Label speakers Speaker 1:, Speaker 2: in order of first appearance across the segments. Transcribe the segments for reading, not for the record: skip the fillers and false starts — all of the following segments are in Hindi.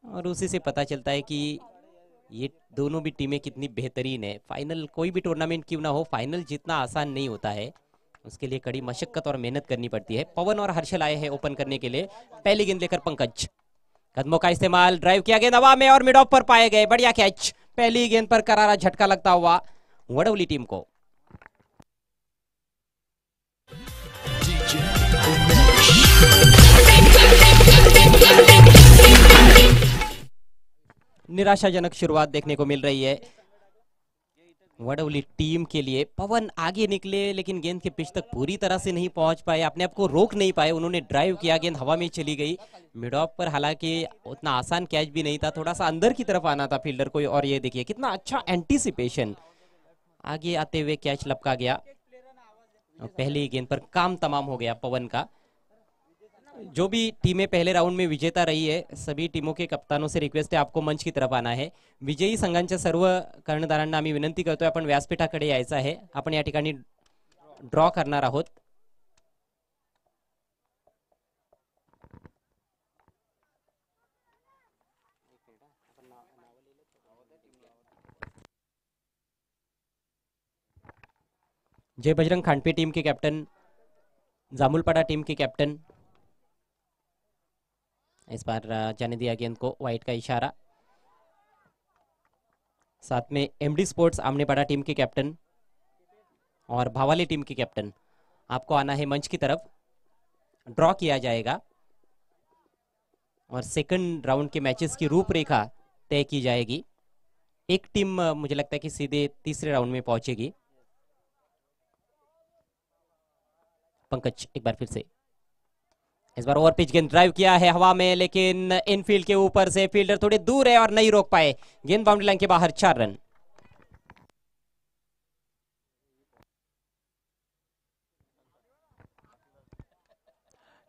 Speaker 1: और उसी से पता चलता है कि ये दोनों भी टीमें कितनी बेहतरीन है। फाइनल कोई भी टूर्नामेंट क्यों ना हो, फाइनल जीतना आसान नहीं होता है, उसके लिए कड़ी मशक्कत और मेहनत करनी पड़ती है। पवन और हर्षल आए हैं ओपन करने के लिए। पहली गेंद लेकर पंकज, कदमों का इस्तेमाल, ड्राइव किया, गेंद हवा में और मिड ऑफ पर पाए गए। बढ़िया कैच, पहली गेंद पर करारा झटका लगता हुआ वडोली टीम को। निराशाजनक शुरुआत देखने को मिल रही है वडोली टीम के लिए। पवन आगे निकले लेकिन गेंद के पिच तक पूरी तरह से नहीं पहुंच पाए, अपने आप को रोक नहीं पाए। उन्होंने ड्राइव किया, गेंद हवा में चली गई मिड ऑफ पर, हालांकि उतना आसान कैच भी नहीं था, थोड़ा सा अंदर की तरफ आना था फील्डर को। और ये देखिए कितना अच्छा एंटीसिपेशन, आगे आते हुए कैच लपका गया। पहली गेंद पर काम तमाम हो गया पवन का। जो भी टीमें पहले राउंड में विजेता रही है, सभी टीमों के कप्तानों से रिक्वेस्ट है आपको मंच की तरफ आना है। विजयी संघांच्या सर्व कर्णधारांना आम्ही विनंती करतोय आपण व्यासपीठाकडे यायचं आहे। आपण या ठिकाणी ड्रॉ करणार आहोत। जय बजरंग खांडपे टीम के कैप्टन, जामुलपाड़ा टीम के कैप्टन, इस बार जाने दिया गेंद को, वाइट का इशारा। साथ में एमडी स्पोर्ट्स आमनेपाड़ा टीम के कैप्टन और भावाली टीम के कैप्टन, आपको आना है मंच की तरफ। ड्रॉ किया जाएगा और सेकंड राउंड के मैचेस की रूपरेखा तय की जाएगी। एक टीम मुझे लगता है कि सीधे तीसरे राउंड में पहुंचेगी। पंकज एक बार फिर से, इस बार ओवर पिच गेंद ड्राइव किया है हवा में, लेकिन इनफील्ड के ऊपर से फील्डर थोड़े दूर है और नहीं रोक पाए। गेंद बाउंड्री लाइन के बाहर, 4 रन।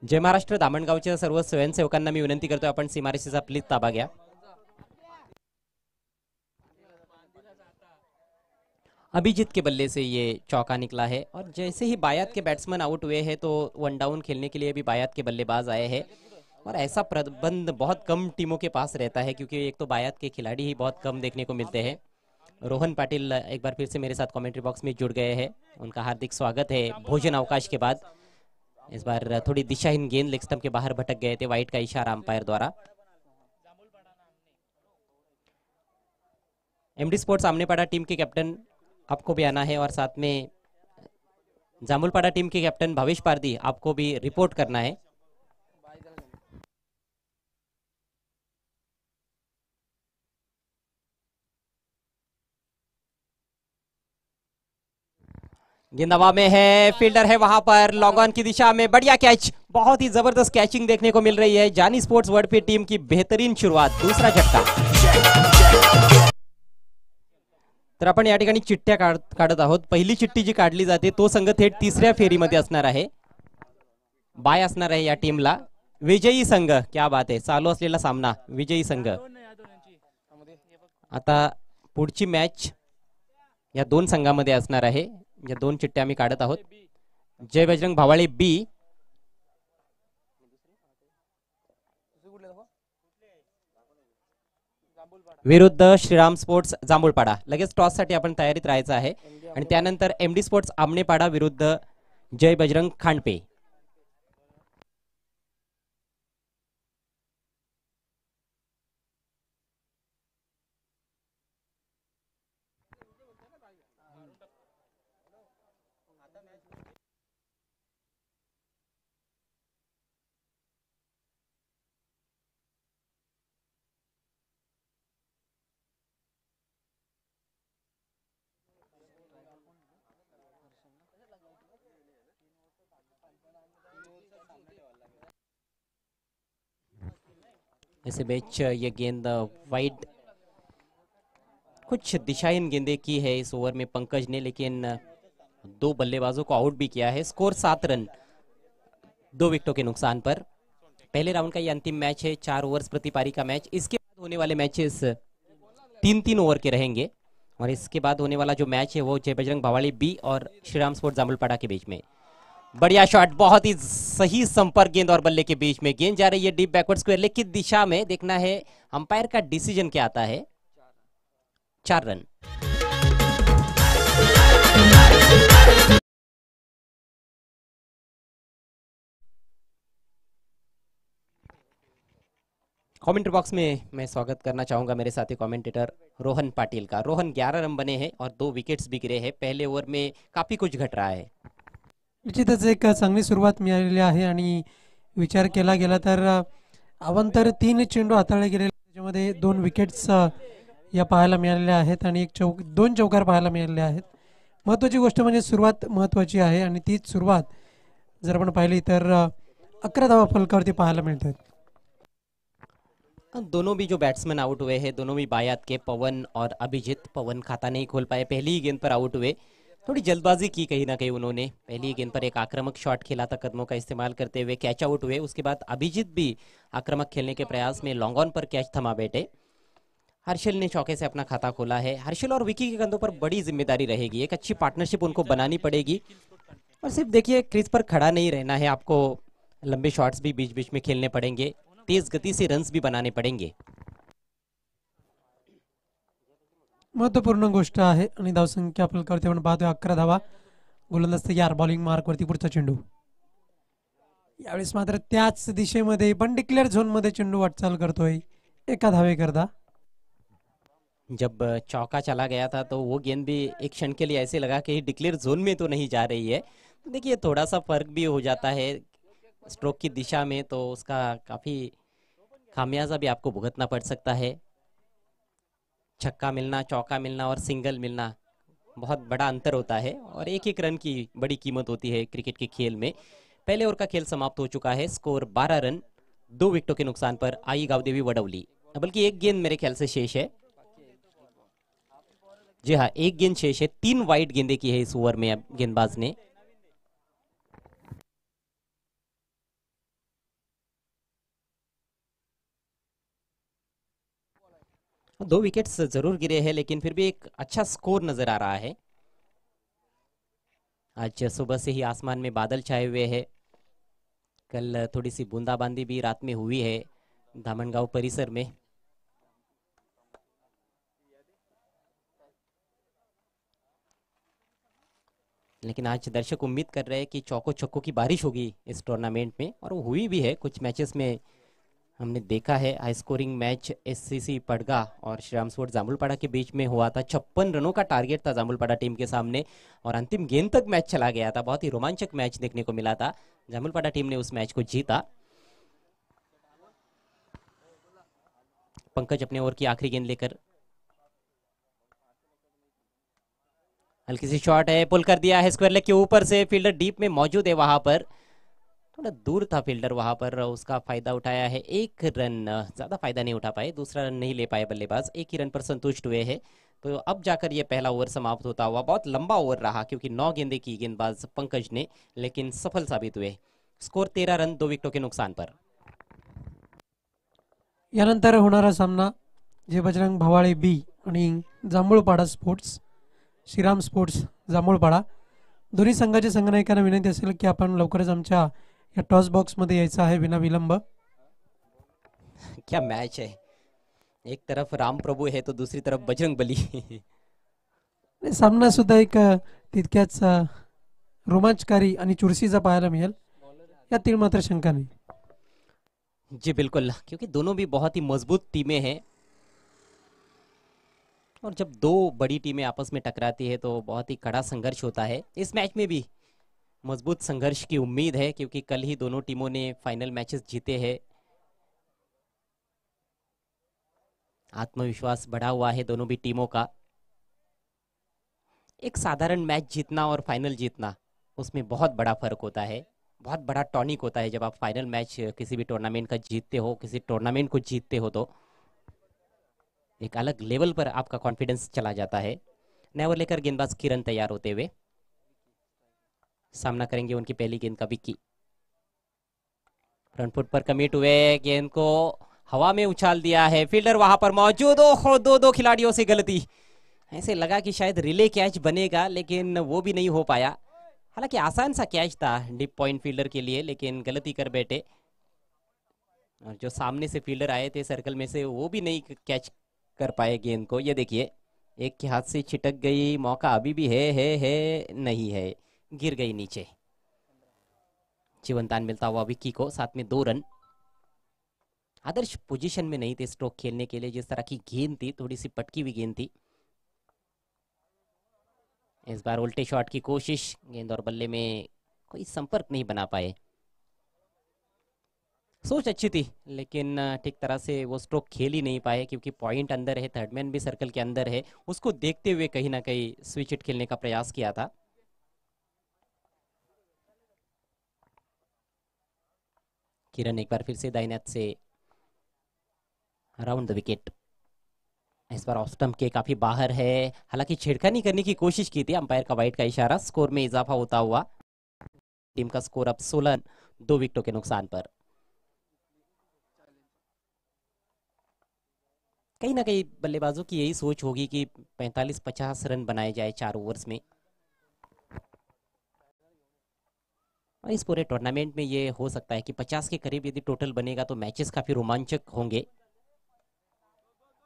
Speaker 1: जय महाराष्ट्र दामणगावच्या सर्व स्वयंसेवकांना मी विनंती करतोय आपण सीमारेषेचा प्लीज ताबा घ्या। अभिजीत के बल्ले से ये चौका निकला है और जैसे ही बायात के बैट्समैन आउट हुए हैं तो वन डाउन खेलने के लिए भी बायात के बल्लेबाज आए हैं। और ऐसा प्रबंध बहुत कम टीमों के पास रहता है, क्योंकि एक तो बायात के खिलाड़ी ही बहुत कम देखने को मिलते हैं। रोहन पाटिल एक बार फिर से मेरे साथ कमेंट्री बॉक्स में जुड़ गए हैं, उनका हार्दिक स्वागत है भोजन अवकाश के बाद। इस बार थोड़ी दिशाहीन गेंद लेग स्टंप के बाहर भटक गए थे, वाइट का इशारा अंपायर द्वारा। एमडी स्पोर्ट्स आमनेपाड़ा टीम के कैप्टन, आपको भी आना है और साथ में जामुलपाड़ा टीम के कैप्टन भावेश पारदी, आपको भी रिपोर्ट करना है। गेंद हवा में है, फील्डर है वहां पर, लॉन्ग ऑन की दिशा में, बढ़िया कैच, बहुत ही जबरदस्त कैचिंग देखने को मिल रही है। जानी स्पोर्ट्स वडपे टीम की बेहतरीन शुरुआत, दूसरा झटका। तर आपण या ठिकाणी चिठ्ठ्या काढत आहोत। पहिली चिठ्ठी जी काढली जाते तो संघ थेट तिसऱ्या फेरीमध्ये असणार आहे, बाय असणार आहे या टीमला। विजयी संघ, क्या बात आहे, चालू असलेला सामना, विजयी संघ। आता पुढची मॅच या दोन संघांमध्ये असणार आहे। या दोन चिठ्ठ्या आम्ही काढत आहोत। जय बजरंग भावाळे बी विरुद्ध श्रीराम स्पोर्ट्स जांभूळपाडा। लगेच टॉस साठी आपण तयारीत राहायचं आहे। आणि त्यानंतर एमडी स्पोर्ट्स आमनेपाडा विरुद्ध जय बजरंग खांडपे। ऐसे मैच ये गेंद वाइड, कुछ दिशाहीन गेंदें की है इस ओवर में पंकज ने, लेकिन दो बल्लेबाजों को आउट भी किया है। स्कोर 7 रन 2 विकेटों के नुकसान पर। पहले राउंड का ये अंतिम मैच है, 4 ओवर्स प्रति पारी का मैच। इसके बाद होने वाले मैचेस 3-3 ओवर के रहेंगे और इसके बाद होने वाला जो मैच है वो जय बजरंग भावाली बी और श्रीराम स्पोर्ट्स जामुलपाड़ा के बीच में। बढ़िया शॉट, बहुत ही सही संपर्क गेंद और बल्ले के बीच में। गेंद जा रही है डीप बैकवर्ड स्क्वायर लेग की दिशा में। देखना है अंपायर का डिसीजन क्या आता है। 4 रन। कमेंट बॉक्स में मैं स्वागत करना चाहूंगा मेरे साथी कमेंटेटर रोहन पाटिल का। रोहन, 11 रन बने हैं और 2 विकेट्स भी गिरे हैं। पहले ओव्हर में काफी कुछ घट रहा है।
Speaker 2: निश्चितच एक चांगली सुरुवात मिळालेली आहे आणि विचार केला गेला तर अवांतर 3 चेंडू हाताळले गेलेले, त्याच्यामध्ये 2 विकेट्स या पाहायला मिळालेल्या आहेत आणि 2 चौकार पाहायला मिळालेले आहेत. महत्त्वाची गोष्ट म्हणजे सुरुवात महत्त्वाची आहे आणि तीच सुरुवात जर आपण पाहिली तर 11 धावा फलकावरती पाहायला मिळतात.
Speaker 1: दोनों भी जो बैट्समैन आउट हुए हैं, दोनों भी बायात के, पवन और अभिजीत। पवन खाता नहीं खोल पाए, पहली ही गेंद पर आउट हुए। थोड़ी जल्दबाजी की कहीं ना कहीं उन्होंने। पहली ही गेंद पर एक आक्रामक शॉट खेला था, कदमों का इस्तेमाल करते हुए कैच आउट हुए। उसके बाद अभिजीत भी आक्रामक खेलने के प्रयास में लॉन्ग ऑन पर कैच थमा बैठे। हर्षल ने चौके से अपना खाता खोला है। हर्षल और विकी के कंधों पर बड़ी जिम्मेदारी रहेगी, एक अच्छी पार्टनरशिप उनको बनानी पड़ेगी। और सिर्फ देखिए, क्रीज पर खड़ा नहीं रहना है आपको, लंबे शॉट्स भी बीच बीच में खेलने पड़ेंगे, तेज गति से रन्स भी बनाने पड़ेंगे।
Speaker 2: महत्त्वपूर्ण गोष्ट आहे आणि धावसंख्या फलकावरती आपण पाहतोय 11 धावा. गोलंदाज तयार, बॉलिंग मार्कवरती पुढचा चेंडू. यावेळेस मात्र त्याच दिशेमध्ये पण डिक्लेअर झोनमध्ये चेंडू वाटचाल करतोय, एका धावेकरता.
Speaker 1: जब चौका चला गया था तो वो गेंद भी एक क्षण के लिए ऐसे लगा कि डिक्लेयर जोन में तो नहीं जा रही है। देखिए, थोड़ा सा फर्क भी हो जाता है स्ट्रोक की दिशा में, तो उसका काफी खामियाजा भी आपको भुगतना पड़ सकता है। छक्का मिलना, चौका मिलना और सिंगल मिलना बहुत बड़ा अंतर होता है और एक एक रन की बड़ी कीमत होती है क्रिकेट के खेल में। पहले ओवर का खेल समाप्त हो चुका है। स्कोर 12 रन 2 विकेटों के नुकसान पर आई गावदेवी वडवली। बल्कि एक गेंद मेरे ख्याल से शेष है। जी हाँ, एक गेंद शेष है। 3 वाइड गेंदें की है इस ओवर में अब गेंदबाज ने। दो विकेट्स जरूर गिरे हैं लेकिन फिर भी एक अच्छा स्कोर नजर आ रहा है। आज सुबह से ही आसमान में बादल छाए हुए हैं। कल थोड़ी सी बूंदाबांदी भी रात में हुई है धामनगांव परिसर में। लेकिन आज दर्शक उम्मीद कर रहे हैं कि चौको छक्कों की बारिश होगी इस टूर्नामेंट में, और वो हुई भी है। कुछ मैचेस में हमने देखा है। हाई स्कोरिंग मैच एससीसी पड़गा और श्री राम स्पोर्ट्स जामुलपाड़ा के बीच में हुआ था। 56 रनों का टारगेट था जामुलपाड़ा टीम के सामने और अंतिम गेंद तक मैच चला गया था। बहुत ही रोमांचक मैच देखने को मिला था। जामुलपाड़ा टीम ने उस मैच को जीता। पंकज अपने ओवर की आखिरी गेंद लेकर, हल्की सी शॉट है, पुल कर दिया है स्क्वायर लेग के ऊपर से। फील्डर डीप में मौजूद है, वहां पर थोड़ा दूर था फील्डर, वहां पर उसका फायदा उठाया है। 1 रन, ज्यादा फायदा नहीं उठा पाए, दूसरा रन नहीं ले पाए बल्लेबाज। 1 ही रन पर संतुष्ट हुए हैं। तो अब जाकर ये पहला ओवर समाप्त होता हुआ। बहुत लंबा ओवर रहा क्योंकि 9 गेंदें की गेंदबाज पंकज ने, लेकिन सफल साबित हुए। स्कोर 13 रन 2 विकेटों के नुकसान पर।
Speaker 2: यानंतर होणारा सामना जे बजरंग भवाळे बी आणि जांभूळपाडा स्पोर्ट्स, श्रीराम स्पोर्ट्स जांभूळपाडा, दोन्ही संघाच्या संघनायकांना विनंती असेल की आपण लवकरच आमच्या या टॉस बॉक्स मध्ये यायचं आहे विना विलंब.
Speaker 1: क्या मैच है, एक तरफ राम प्रभु है तो दूसरी तरफ बजरंग बली.
Speaker 2: सामना सुद्धा एक तितक्याच रोमांचकारी आणि चुरशीचा पाहायला मिळेल, यातील मात्र शंका नाही.
Speaker 1: जी बिल्कुल, क्योंकि दोनों भी बहुत ही मजबूत टीमें हैं और जब दो बड़ी टीमें आपस में टकराती है तो बहुत ही कड़ा संघर्ष होता है। इस मैच में भी मजबूत संघर्ष की उम्मीद है क्योंकि कल ही दोनों टीमों ने फाइनल मैचेस जीते हैं। आत्मविश्वास बढ़ा हुआ है दोनों भी टीमों का। एक साधारण मैच जीतना और फाइनल जीतना, उसमें बहुत बड़ा फर्क होता है, बहुत बड़ा टॉनिक होता है। जब आप फाइनल मैच किसी भी टूर्नामेंट का जीतते हो, किसी टूर्नामेंट को जीतते हो, तो एक अलग लेवल पर आपका कॉन्फिडेंस चला जाता है। नया ओवर लेकर गेंदबाज किरण तैयार होते हुए सामना करेंगे उनकी पहली गेंद का विक्की। फ्रंट फुट पर कमिट हुए, गेंद को हवा में उछाल दिया है, फील्डर वहां पर मौजूद हो। दो खिलाड़ियों से गलती, ऐसे लगा कि शायद रिले कैच बनेगा लेकिन वो भी नहीं हो पाया। हालांकि आसान सा कैच था डीप पॉइंट फील्डर के लिए, लेकिन गलती कर बैठे। और जो सामने से फील्डर आए थे सर्कल में से, वो भी नहीं कैच कर पाए गेंद को। ये देखिए, एक के हाथ से छिटक गई, मौका अभी भी है नहीं है, गिर गई नीचे। जीवनदान मिलता हुआ विक्की को, साथ में 2 रन। आदर्श पोजीशन में नहीं थे स्ट्रोक खेलने के लिए, जिस तरह की गेंद थी, थोड़ी सी पटकी हुई गेंद थी। इस बार उल्टे शॉट की कोशिश, गेंद और बल्ले में कोई संपर्क नहीं बना पाए। सोच अच्छी थी, लेकिन ठीक तरह से वो स्ट्रोक खेल ही नहीं पाए, क्योंकि पॉइंट अंदर है, थर्डमैन भी सर्कल के अंदर है। उसको देखते हुए कहीं ना कहीं स्विच हिट खेलने का प्रयास किया था। किरण एक बार फिर से दाहिने हाथ से अराउंड द विकेट। इस बार ऑफ स्टंप के काफी बाहर है, हालांकि छेड़खानी करने की कोशिश की थी, अंपायर का वाइड का इशारा। स्कोर में इजाफा होता हुआ टीम का स्कोर अब 16, 2 विकेटों के नुकसान पर। कहीं ना कहीं बल्लेबाजों की यही सोच होगी कि 45-50 रन बनाए जाए 4 ओवर्स में। और इस पूरे टूर्नामेंट में ये हो सकता है कि 50 के करीब यदि टोटल बनेगा तो मैचेस काफी रोमांचक होंगे।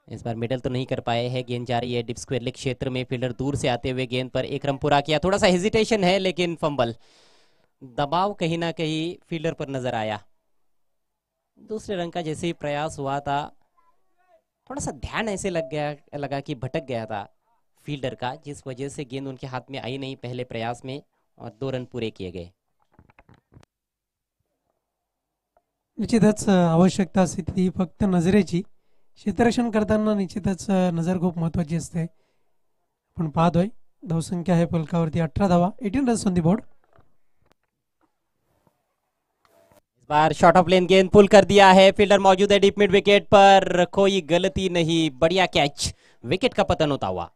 Speaker 1: इस बार मिडल तो नहीं कर पाए हैं, गेंद जा रही है डिप स्क्वायर लेग क्षेत्र में। फील्डर दूर से आते हुए गेंद पर एक रन पूरा किया, थोड़ा सा हेजिटेशन है, लेकिन फंबल, दबाव कहीं ना कहीं फील्डर पर नजर आया। दूसरे रन का जैसे ही प्रयास हुआ था, थोड़ा सा ध्यान ऐसे लगा कि भटक गया था फील्डर का, जिस वजह से गेंद उनके हाथ में आई नहीं पहले प्रयास में, और 2 रन पूरे किए गए।
Speaker 2: निश्चितच आवश्यकता असते ती फक्त नजरेची. क्षेत्ररक्षण करताना निश्चितच नजर खूप महत्त्वाची असते. आपण पाहतोय धावसंख्या आहे फलकावरती 18 धावा, 18 रन्स ऑन द बोर्ड.
Speaker 1: इस बार शॉर्ट ऑफ लेन गेंद पुल कर दिया है, फील्डर मौजूद है डीप मिड विकेट पर, कोई गलती नहीं, बढ़िया कैच, विकेट का पतन होता हुआ।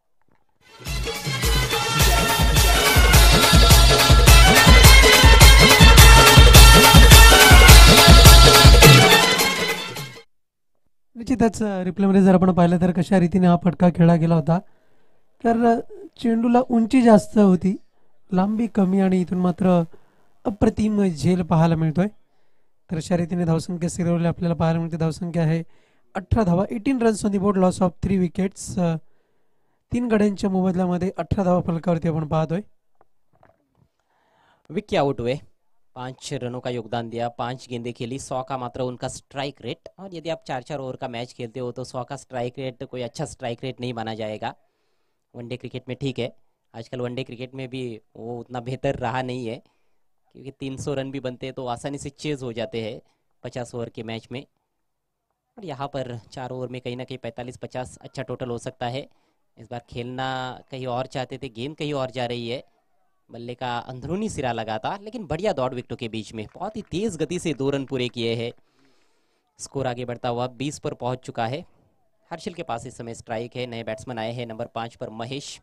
Speaker 2: निश्चितच रिप्लेमध्ये जर आपण पाहिलं तर कशा रीतीने हा फटका खेळला गेला होता, तर चेंडूला उंची जास्त होती, लांबी कमी, आणि इथून मात्र अप्रतिम झेल पाहायला मिळतोय. तर अशा रीतीने धावसंख्या सिरवली आपल्याला पाहायला मिळते. धावसंख्या आहे 18 धावा, 18 runs on the board, loss of 3 wickets. 3 गड्यांच्या मोबदल्यामध्ये 18 धावा फलकावरती आपण पाहतोय.
Speaker 1: विक्की आउट हुए, 5 रनों का योगदान दिया, 5 गेंदें खेली, 100 का मात्र उनका स्ट्राइक रेट। और यदि आप 4-4 ओवर का मैच खेलते हो तो 100 का स्ट्राइक रेट कोई अच्छा स्ट्राइक रेट नहीं माना जाएगा। वनडे क्रिकेट में ठीक है, आजकल वनडे क्रिकेट में भी वो उतना बेहतर रहा नहीं है, क्योंकि 300 रन भी बनते हैं तो आसानी से चेज हो जाते हैं 50 ओवर के मैच में। और यहाँ पर 4 ओवर में कहीं ना कहीं 45-50 अच्छा टोटल हो सकता है। इस बार खेलना कहीं और चाहते थे, गेंद कहीं और जा रही है, बल्ले का अंदरूनी सिरा लगा था, लेकिन बढ़िया दौड़ विकेटों के बीच में, बहुत ही तेज गति से 2 रन पूरे किए हैं। स्कोर आगे बढ़ता हुआ 20 पर पहुंच चुका है। हर्षिल के पास इस समय स्ट्राइक है, नए बैट्समैन आए हैं, नंबर 5 पर महेश।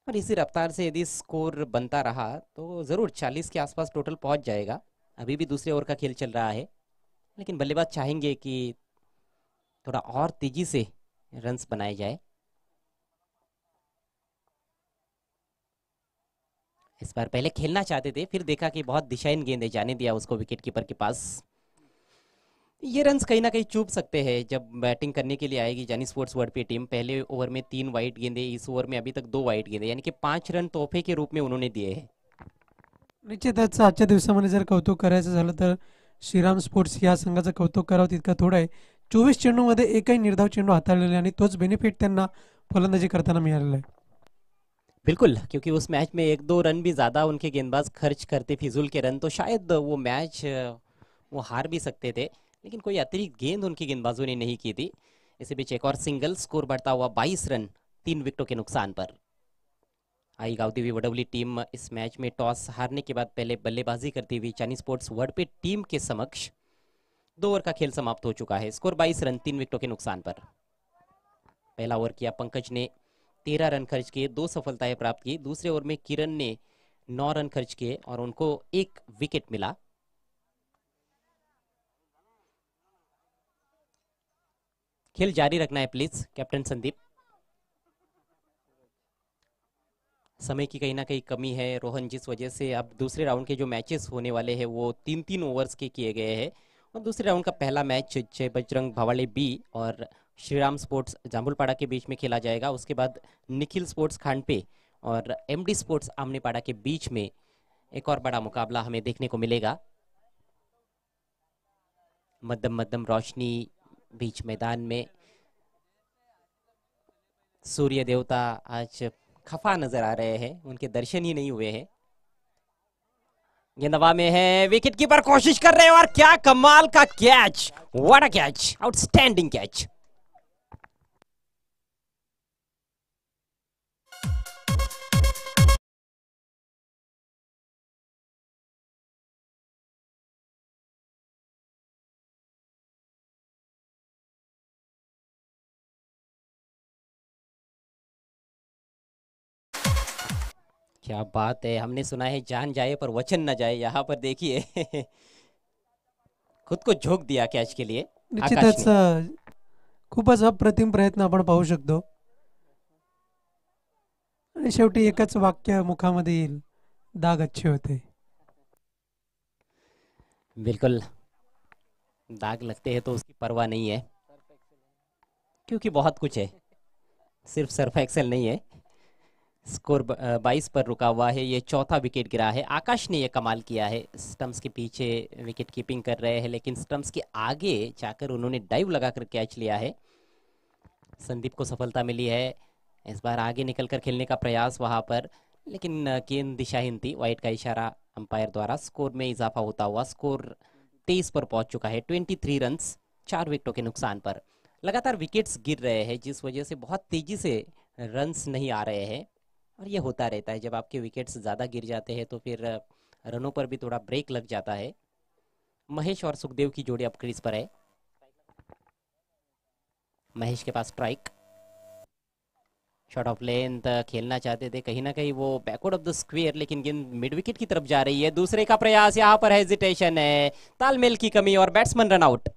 Speaker 1: और इसी रफ्तार से यदि स्कोर बनता रहा तो जरूर 40 के आसपास टोटल पहुंच जाएगा। अभी भी दूसरे ओवर का खेल चल रहा है, लेकिन बल्लेबाज चाहेंगे कि थोड़ा और तेजी से रन्स बनाए जाए। इस बार पहले खेलना चाहते थे, फिर देखा कि बहुत दिशाहीन गेंद है, जाने दिया उसको विकेट कीपर के पास। ये रन्स कहीं ना कहीं चूक सकते हैं जब बैटिंग करने के लिए आएगी जानी स्पोर्ट्स वर्ल्ड पे टीम। पहले ओवर में 3 वाइड गेंदे, इस ओवर में अभी तक 2 वाइड गेंदे, यानी कि 5 रन तोहफे के रूप में उन्होंने दिए हैं।
Speaker 2: निश्चितच आजच्या दिवसामध्ये जर कौतुक करायचं झालं तर श्रीराम स्पोर्ट्स या संघाचं कौतुक करावं तितकं थोडं आहे. 24 चेंडूमध्ये एकही निर्धाव चेंडू हाताळलेला, आणि तोच बेनिफिट त्यांना फलंदाजी करताना मिळालेला आहे.
Speaker 1: बिल्कुल, क्योंकि उस मैच में 1-2 रन भी ज़्यादा उनके गेंदबाज खर्च करते फिजूल के रन, तो शायद वो मैच वो हार भी सकते थे, लेकिन कोई अतिरिक्त गेंद उनके गेंदबाजों ने नहीं की थी। इसी बीच एक और सिंगल, स्कोर बढ़ता हुआ 22 रन, 3 विकेटों के नुकसान पर। आई गांव देवी वडवली टीम इस मैच में टॉस हारने के बाद पहले बल्लेबाजी करती हुई चाइनीज स्पोर्ट्स वर्ल्ड पे टीम के समक्ष 2 ओवर का खेल समाप्त हो चुका है। स्कोर 22 रन, 3 विकेटों के नुकसान पर। पहला ओवर किया पंकज ने 13 रन खर्च किए, 2 सफलताएं प्राप्त की। दूसरे ओवर में किरण ने 9 रन खर्च किए और उनको 1 विकेट मिला। खेल जारी रखना है प्लीज कैप्टन संदीप। समय की कहीं ना कहीं कमी है रोहन, जिस वजह से अब दूसरे राउंड के जो मैचेस होने वाले हैं वो 3-3 ओवर्स के किए गए हैं। और दूसरे राउंड का पहला मैच जय बजरंग भवाले बी और श्रीराम स्पोर्ट्स जाम्बुलपाड़ा के बीच में खेला जाएगा। उसके बाद निखिल स्पोर्ट्स खानपे और एमडी स्पोर्ट्स आमनेपाड़ा के बीच में एक और बड़ा मुकाबला हमें देखने को मिलेगा। मध्यम मध्यम रोशनी बीच मैदान में, सूर्य देवता आज खफा नजर आ रहे हैं, उनके दर्शन ही नहीं हुए हैं। गेंद हवा में है, विकेट कीपर कोशिश कर रहे हैं और क्या कमाल का catch, what a catch, outstanding catch. क्या बात है, हमने सुना है जान जाए पर वचन न जाए, यहाँ पर देखिए खुद को झोंक दिया कैच के लिए आकाश
Speaker 2: निश्चितच
Speaker 1: ने।
Speaker 2: खूपच अप्रतिम प्रयत्न आपण पाहू शकतो आणि शेवटी एकच वाक्य मुखामध्ये येईल, दाग अच्छे होते.
Speaker 1: बिल्कुल, दाग लगते हैं तो उसकी परवाह नहीं है, क्योंकि बहुत कुछ है, सिर्फ सर्फ एक्सेल नहीं है। स्कोर 22 पर रुका हुआ है, ये चौथा विकेट गिरा है। आकाश ने ये कमाल किया है, स्टंप्स के पीछे विकेट कीपिंग कर रहे हैं लेकिन स्टंप्स के आगे जाकर उन्होंने डाइव लगाकर कैच लिया है। संदीप को सफलता मिली है, इस बार आगे निकलकर खेलने का प्रयास वहां पर, लेकिन गेंद दिशाहीन थी। वाइट का इशारा अंपायर द्वारा। स्कोर में इजाफा होता हुआ स्कोर 23 पर पहुंच चुका है, 23 रन्स 4 विकेटों के नुकसान पर। लगातार विकेट्स गिर रहे हैं जिस वजह से बहुत तेजी से रन्स नहीं आ रहे हैं, और ये होता रहता है जब आपके विकेट्स ज़्यादा गिर जाते हैं तो फिर रनों पर भी थोड़ा ब्रेक लग जाता है। महेश और सुखदेव की जोड़ी अब क्रीज पर है। महेश के पास स्ट्राइक, शॉट ऑफ लेंथ खेलना चाहते थे, कहीं ना कहीं वो बैकवर्ड ऑफ द स्क्वायर, लेकिन गेंद मिड विकेट की तरफ जा रही है। दूसरे का प्रयास, यहाँ पर हेजिटेशन है, तालमेल की कमी और बैट्समैन रन आउट।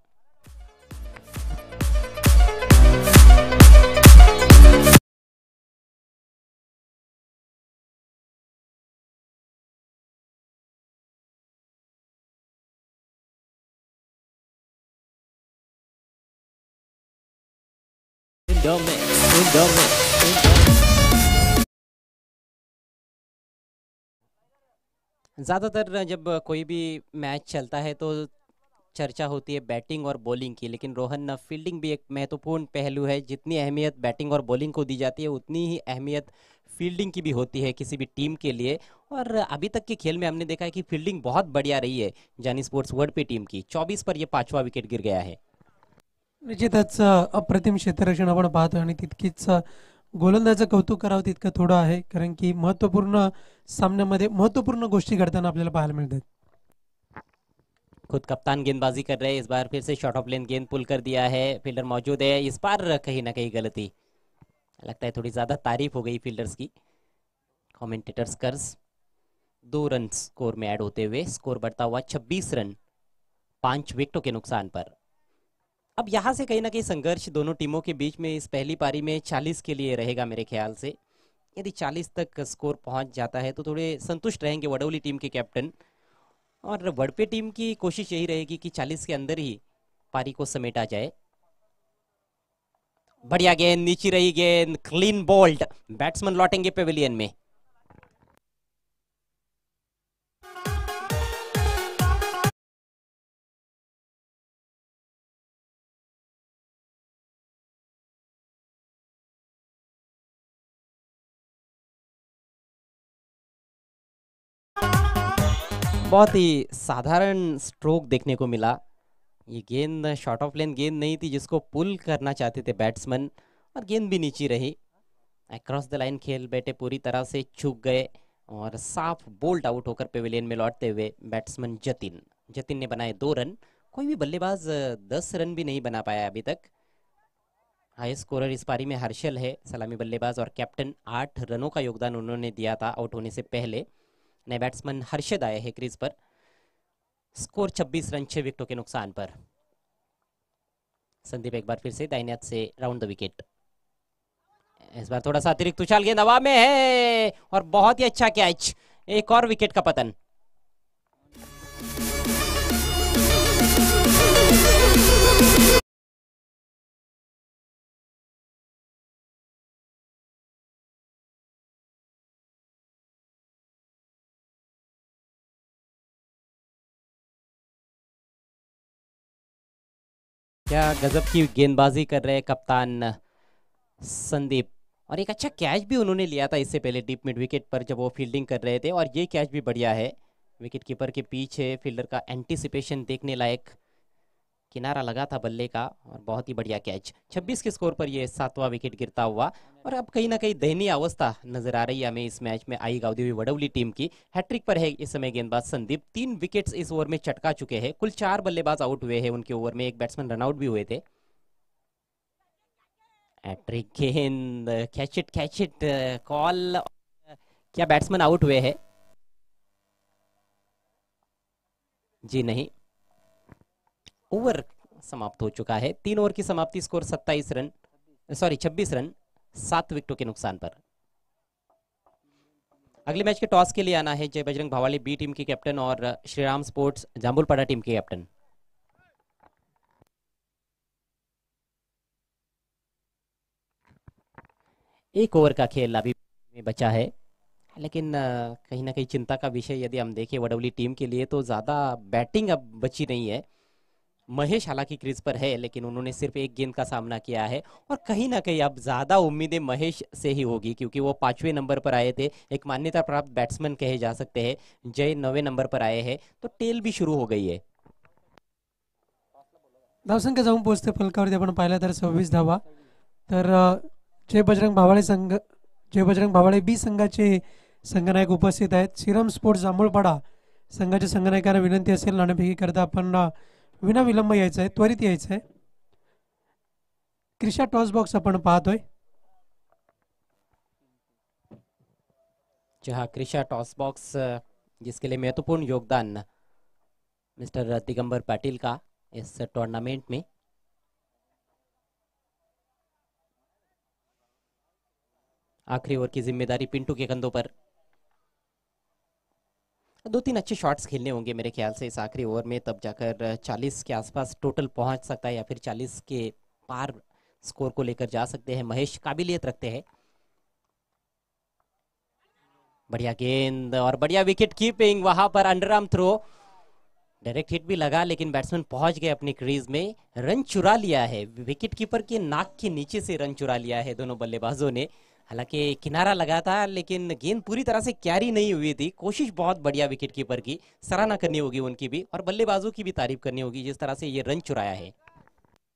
Speaker 1: ज्यादातर जब कोई भी मैच चलता है तो चर्चा होती है बैटिंग और बॉलिंग की, लेकिन रोहन फील्डिंग भी एक महत्वपूर्ण पहलू है। जितनी अहमियत बैटिंग और बॉलिंग को दी जाती है उतनी ही अहमियत फील्डिंग की भी होती है किसी भी टीम के लिए। और अभी तक के खेल में हमने देखा है कि फील्डिंग बहुत बढ़िया रही है जानी स्पोर्ट्स वर्ल्ड पे टीम की। 24 पर यह 5वां विकेट गिर गया है।
Speaker 2: निश्चितच अप्रतिम क्षेत्ररक्षण आपण पाहतोय आणि तितकीच गोलंदाजाचं कौतुक करावं तितकं थोडं आहे, कारण की महत्त्वपूर्ण सामन्यामध्ये महत्त्वपूर्ण गोष्टी घडताना आपल्याला पाहायला मिळतात.
Speaker 1: खुद कप्तान गेंदबाजी कर रहे हैं, इस बार फिर से शॉट ऑफ लेंथ गेंद पुल कर दिया है, फील्डर मौजूद है, इस बार कहीं ना कहीं गलती, लगता है थोड़ी ज्यादा तारीफ हो गई फील्डर्स की। कमेंटेटर्स कर्ज 2 रन स्कोर में ऐड होते हुए स्कोर बढ़ता हुआ 26 रन 5 विकेटों के नुकसान पर। अब यहां से कहीं ना कहीं संघर्ष दोनों टीमों के बीच में इस पहली पारी में 40 के लिए रहेगा मेरे ख्याल से। यदि 40 तक स्कोर पहुंच जाता है तो थोड़े संतुष्ट रहेंगे वडोली टीम के कैप्टन, और वडपे टीम की कोशिश यही रहेगी कि 40 के अंदर ही पारी को समेटा जाए। बढ़िया गेंद, नीचे रही गेंद, क्लीन बोल्ड, बैट्समैन लौटेंगे पेविलियन में। बहुत ही साधारण स्ट्रोक देखने को मिला। ये गेंद शॉर्ट ऑफ लेंथ गेंद नहीं थी जिसको पुल करना चाहते थे बैट्समैन, और गेंद भी नीचे रही। अक्रॉस द लाइन खेल बैठे पूरी तरह से चूक गए और साफ बोल्ट आउट होकर पेविलियन में लौटते हुए बैट्समैन जतिन जतिन ने बनाए 2 रन। कोई भी बल्लेबाज 10 रन भी नहीं बना पाया अभी तक। हाईएस्ट स्कोरर इस पारी में हर्षल है, सलामी बल्लेबाज और कैप्टन। 8 रनों का योगदान उन्होंने दिया था आउट होने से पहले। नए बैट्समैन हर्षद आए हैं क्रीज पर। स्कोर 26 रन 6 विकेटों के नुकसान पर। संदीप एक बार फिर से दाहिने हाथ से राउंड द विकेट, इस बार थोड़ा सा अतिरिक्त उछाल, गेंद हवा में है और बहुत ही अच्छा कैच, एक और विकेट का पतन। क्या गजब की गेंदबाजी कर रहे हैं कप्तान संदीप, और एक अच्छा कैच भी उन्होंने लिया था इससे पहले डीप मिड विकेट पर जब वो फील्डिंग कर रहे थे, और ये कैच भी बढ़िया है। विकेट कीपर के पीछे फील्डर का एंटीसिपेशन देखने लायक, किनारा लगा था बल्ले का और बहुत ही बढ़िया कैच। 26 के स्कोर पर ये 7वां विकेट गिरता हुआ, और अब कहीं ना कहीं दयनीय अवस्था नजर आ रही है हमें इस मैच में आई गांधी हुई वडौली टीम की। हैट्रिक पर है इस समय गेंदबाज संदीप, 3 विकेट्स इस ओवर में चटका चुके हैं। कुल 4 बल्लेबाज आउट हुए हैं उनके ओवर में, एक बैट्समैन रनआउट भी हुए थे। हैट्रिक गेंद, कैच इट कॉल, क्या बैट्समैन आउट हुए हैं? जी नहीं, ओवर समाप्त हो चुका है। 3 ओवर की समाप्ति, स्कोर 27 रन, सॉरी 26 रन 7 विकेटों के नुकसान पर। अगले मैच के टॉस के लिए आना है जय बजरंग भावाली बी टीम के कैप्टन और श्रीराम स्पोर्ट्स जाम्बुलपाड़ा टीम के कैप्टन। एक ओवर का खेल अभी बचा है, लेकिन कहीं ना कहीं चिंता का विषय यदि हम देखें वडौली टीम के लिए तो ज़्यादा बैटिंग अब बची नहीं है। महेश हालांकि क्रीज पर है, लेकिन उन्होंने सिर्फ एक गेंद का सामना किया है, और कहीं ना कहीं अब ज्यादा उम्मीदें महेश से ही होगी, क्योंकि वो 5वें नंबर पर आए थे, एक मान्यता प्राप्त बैट्समैन कहे जा सकते हैं। जय 9वें नंबर पर आए हैं, तो टेल भी शुरू हो गई है।
Speaker 2: धावसंख्या जाऊन पोहोचते फलकावरती आपण पाहिलं तर 26 धावा। तर जय बजरंग भावाळे बी संघाचे संघनायक उपस्थित आहेत। श्रीराम स्पोर्ट्स जांभूळपाडा संघाच्या संघनायकांना विनंती असेल नाणेफेकी करता आपण विना विलंब यायचं आहे, त्वरित यायचं आहे। क्रिशा टॉस बॉक्स आपण पाहतोय,
Speaker 1: जहां क्रिशा टॉस बॉक्स जिसके लिए महत्वपूर्ण योगदान मिस्टर दिगंबर पाटिल का इस टूर्नामेंट में। आखिरी ओवर की जिम्मेदारी पिंटू के कंधों पर। 2-3 अच्छे शॉट्स खेलने होंगे मेरे ख्याल से इस आखिरी ओवर में, तब जाकर 40 के आसपास टोटल पहुंच सकता है, या फिर 40 के पार स्कोर को लेकर जा सकते हैं। महेश काबिलियत रखते हैं। बढ़िया गेंद और बढ़िया विकेट कीपिंग, वहां पर अंडरआर्म थ्रो, डायरेक्ट हिट भी लगा, लेकिन बैट्समैन पहुंच गए अपनी क्रीज में। रन चुरा लिया है, विकेट कीपर के नाक के नीचे से रन चुरा लिया है दोनों बल्लेबाजों ने। हालांकि किनारा लगा था, लेकिन गेंद पूरी तरह से कैरी नहीं हुई थी। कोशिश बहुत बढ़िया विकेट कीपर की, सराहना करनी होगी उनकी भी, और बल्लेबाजों की भी तारीफ करनी होगी जिस तरह से ये रन चुराया है।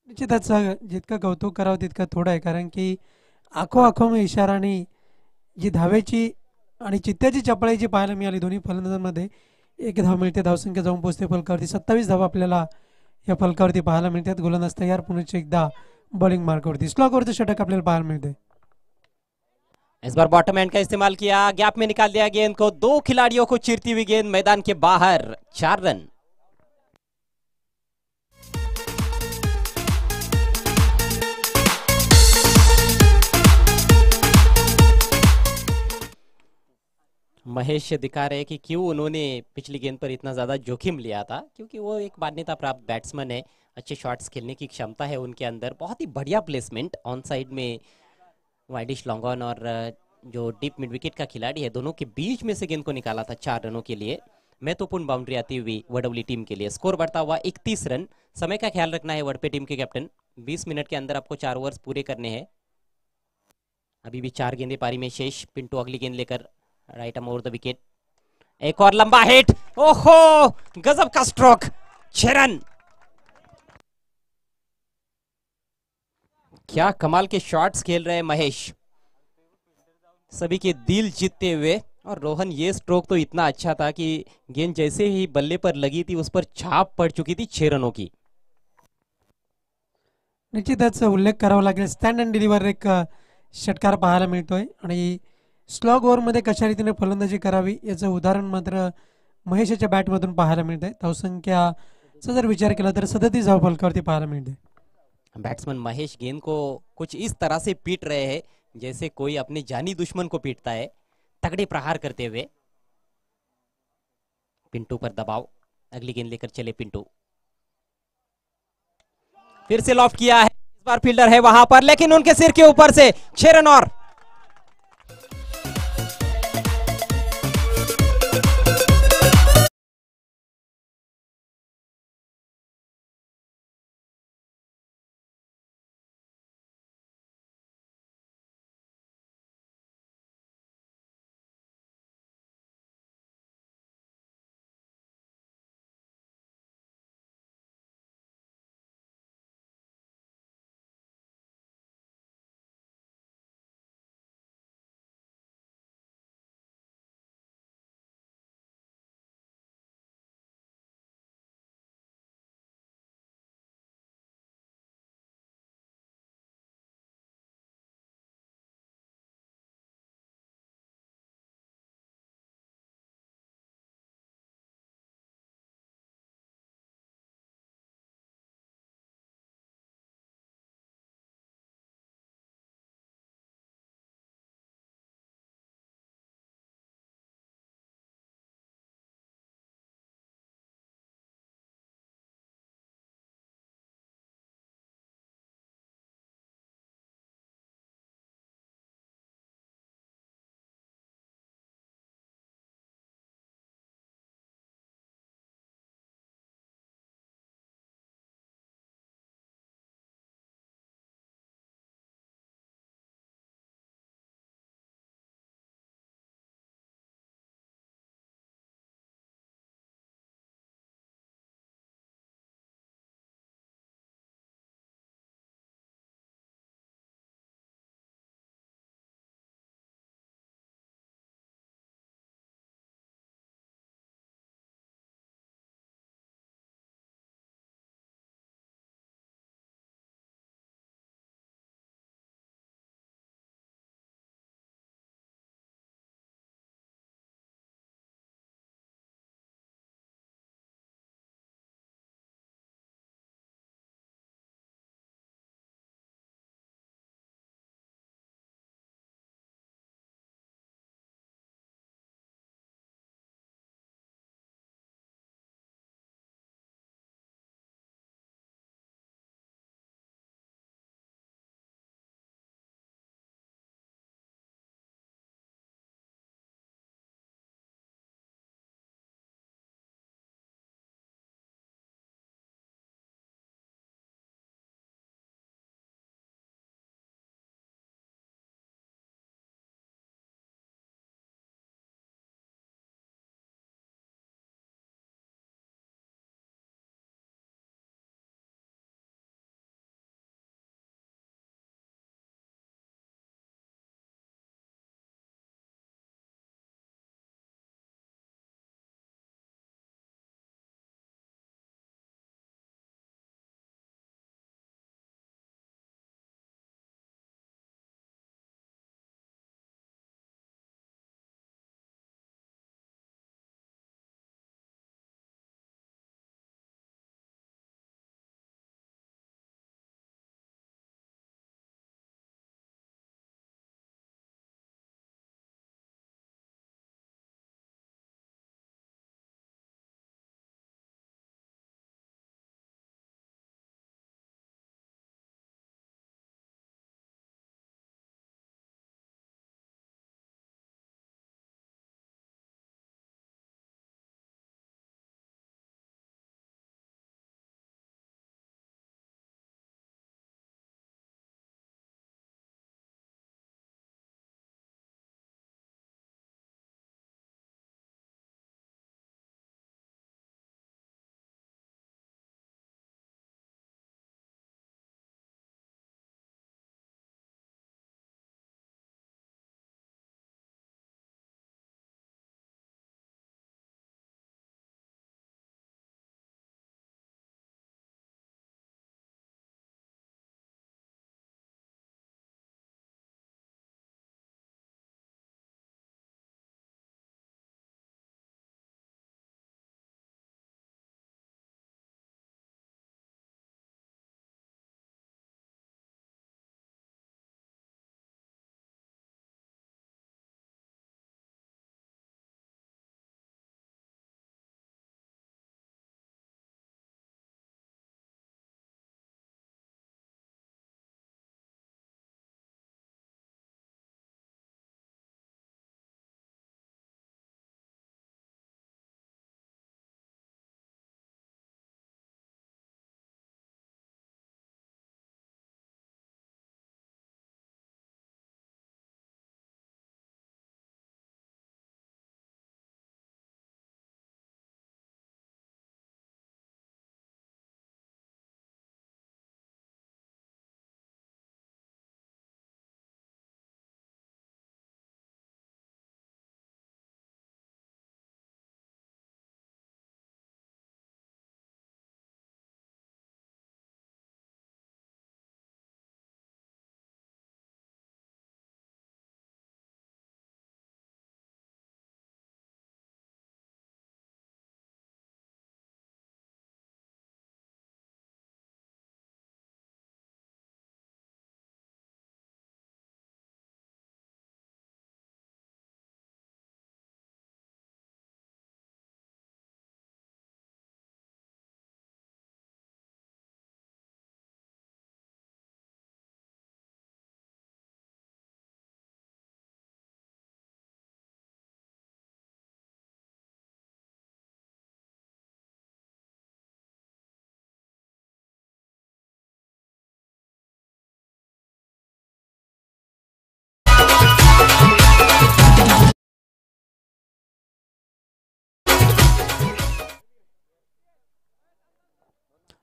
Speaker 2: निश्चितच जितकं कौतुक करावं तितकं थोडं आहे, कारण की आखो में इशाराने जी धावेची आणि चित्त्याची चपळाई जी पाहायला मिळाली दोन्ही फलंदाजांमध्ये। 1 धाव मिळते, धावसंख्या जाऊन पोहोचते फलकावरती। 27 धावा आपल्याला या फलकावरती पाहायला मिळतात। गोलंदाज तयार, पुन्हा एकदा बॉलिंग मार्कवरती स्लॉगवरचं षटक आपल्याला पाहायला मिळते।
Speaker 1: इस बार बॉटम एंड का इस्तेमाल किया, गैप में निकाल दिया गेंद को, 2 खिलाड़ियों को चीरती हुई गेंद मैदान के बाहर, 4 रन। महेश दिखा रहे कि क्यों उन्होंने पिछली गेंद पर इतना ज्यादा जोखिम लिया था, क्योंकि वो एक मान्यता प्राप्त बैट्समैन है, अच्छे शॉट्स खेलने की क्षमता है उनके अंदर। बहुत ही बढ़िया प्लेसमेंट ऑन साइड में, वाइडिश लॉन्ग ऑन और जो डीप मिड विकेट का खिलाड़ी है, दोनों के बीच में से गेंद को निकाला था 4 रनों के लिए। महत्वपूर्ण बाउंड्री आती हुई वडौली टीम के लिए। स्कोर बढ़ता हुआ 31 रन। समय का ख्याल रखना है वडपे टीम के कैप्टन, 20 मिनट के अंदर आपको 4 ओवर्स पूरे करने हैं। अभी भी 4 गेंदे पारी में शेष। पिंटू अगली गेंद लेकर right arm over the wicket, एक और लंबा हिट, ओहो गजब का स्ट्रोक, 6 रन। क्या कमाल के शॉट्स खेल रहे हैं महेश, सभी के दिल जीतते हुए। और रोहन, ये स्ट्रोक तो इतना अच्छा था कि गेंद जैसे ही बल्ले पर लगी थी उस पर छाप पड़ चुकी थी 6 रनों की।
Speaker 2: निश्चितच उल्लेख करावा लागेल, स्टँड अँड डिलिव्हर एक षटकार पाहायला मिळतोय, आणि स्लॉग ओव्हरमध्ये कशा रीतीने फलंदाजी करावी याचं उदाहरण मात्र महेशच्या बॅटमधून पाहायला मिळते। धावसंख्याचा जर विचार केला तर 37 धाव फलकावरती पाहायला मिळते।
Speaker 1: बैट्समैन महेश गेंद को कुछ इस तरह से पीट रहे हैं जैसे कोई अपने जानी दुश्मन को पीटता है, तगड़े प्रहार करते हुए। पिंटू पर दबाव, अगली गेंद लेकर चले पिंटू। फिर से लॉफ्ट किया है, इस बार फील्डर है वहां पर, लेकिन उनके सिर के ऊपर से 6 रन और।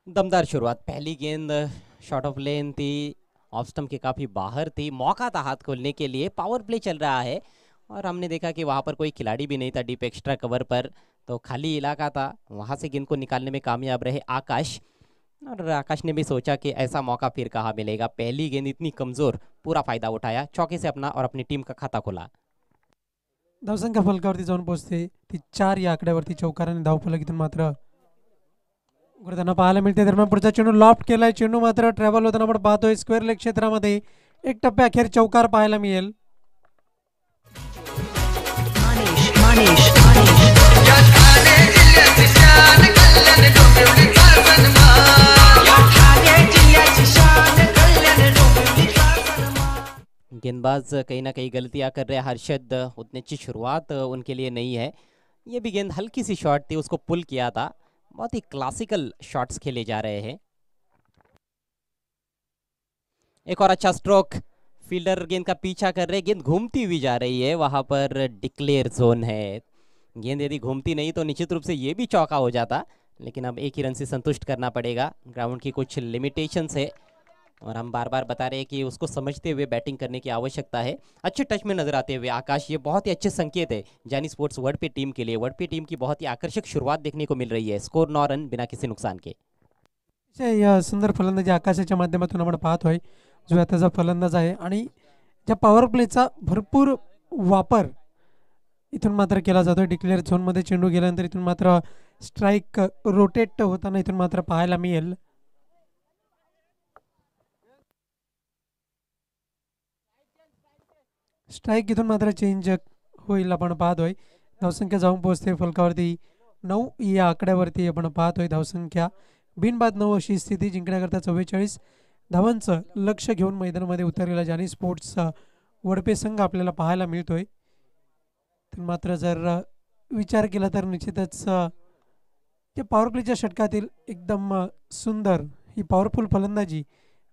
Speaker 1: दमदार शुरुआत, पहली गेंद शॉर्ट ऑफ लेन थी, ऑफ स्टंप के काफी बाहर थी, मौका था हाथ खोलने के लिए, पावर प्ले चल रहा है और हमने देखा कि वहां पर कोई खिलाड़ी भी नहीं था डीप एक्स्ट्रा कवर पर, तो खाली इलाका था, वहां से गेंद को निकालने में कामयाब रहे आकाश। और आकाश ने भी सोचा कि ऐसा मौका फिर कहाँ मिलेगा, पहली गेंद इतनी कमजोर, पूरा फायदा उठाया, चौके से अपना और अपनी टीम का खाता खोला।
Speaker 2: धावसंख्या फलकावरती जाऊन पोहोचते ती 4 या आकड्यावरती. चौकाराने धावफलक इथून मात्र उघडताना पाहायला मिळते. दरम्यान पुढचा चेंडू लॉफ्ट केलाय, चेंडू मात्र ट्रॅव्हल होताना आपण पाहतोय स्क्वेअर लेग क्षेत्रामध्ये. एक टप्प्या अखेर चौकार पाहायला मिळेल.
Speaker 1: गेंदबाज कहीं ना कहीं गलतियां कर रहे हैं हर्षद, उतनी अच्छी शुरुआत उनके लिए नहीं है। ये भी गेंद हल्की सी शॉट थी, उसको पुल किया था, बहुत ही क्लासिकल शॉट्स खेले जा रहे हैं। एक और अच्छा स्ट्रोक, फील्डर गेंद का पीछा कर रहे, गेंद घूमती हुई जा रही है, वहां पर डिक्लेयर जोन है। गेंद यदि घूमती नहीं तो निश्चित रूप से ये भी चौका हो जाता, लेकिन अब एक ही रन से संतुष्ट करना पड़ेगा, ग्राउंड की कुछ लिमिटेशंस है और हम बार बार बता रहे हैं कि उसको समझते हुए बैटिंग करने की आवश्यकता है। अच्छे टच में नजर आते हुए आकाश, ये बहुत ही अच्छे संकेत है जानी स्पोर्ट्स वर्ल्ड पे टीम के लिए। वर्ल्ड पे टीम की बहुत ही आकर्षक शुरुआत देखने को मिल रही है, स्कोर 9 रन बिना किसी नुकसान के।
Speaker 2: सुंदर फलंदाजी आकाशाच्या माध्यमातून आपण पाहतोय, जो आताचा फलंदाज आहे आणि ज्या पॉवर प्लेचा भरपूर वापर इथून मात्र केला जातोय. डिक्लेअर झोनमध्ये चेंडू गेल्यानंतर इथून मात्र स्ट्राईक रोटेट होताना इथून मात्र पाहायला मिळेल. स्ट्राईक इथून मात्र चेंज होईल आपण पाहतोय. धावसंख्या जाऊन पोहोचते फलकावरती 9 या आकड्यावरती आपण पाहतोय. धावसंख्या बिनबाद 9 अशी स्थिती, जिंकण्याकरता 44 धावांचं लक्ष घेऊन मैदानामध्ये उतरलेला जानी स्पोर्ट्सचा वडपे संघ आपल्याला पाहायला मिळतोय. मात्र जर विचार केला तर निश्चितच ते पॉवर प्लेच्या षटकातील एकदम सुंदर ही पॉवरफुल फलंदाजी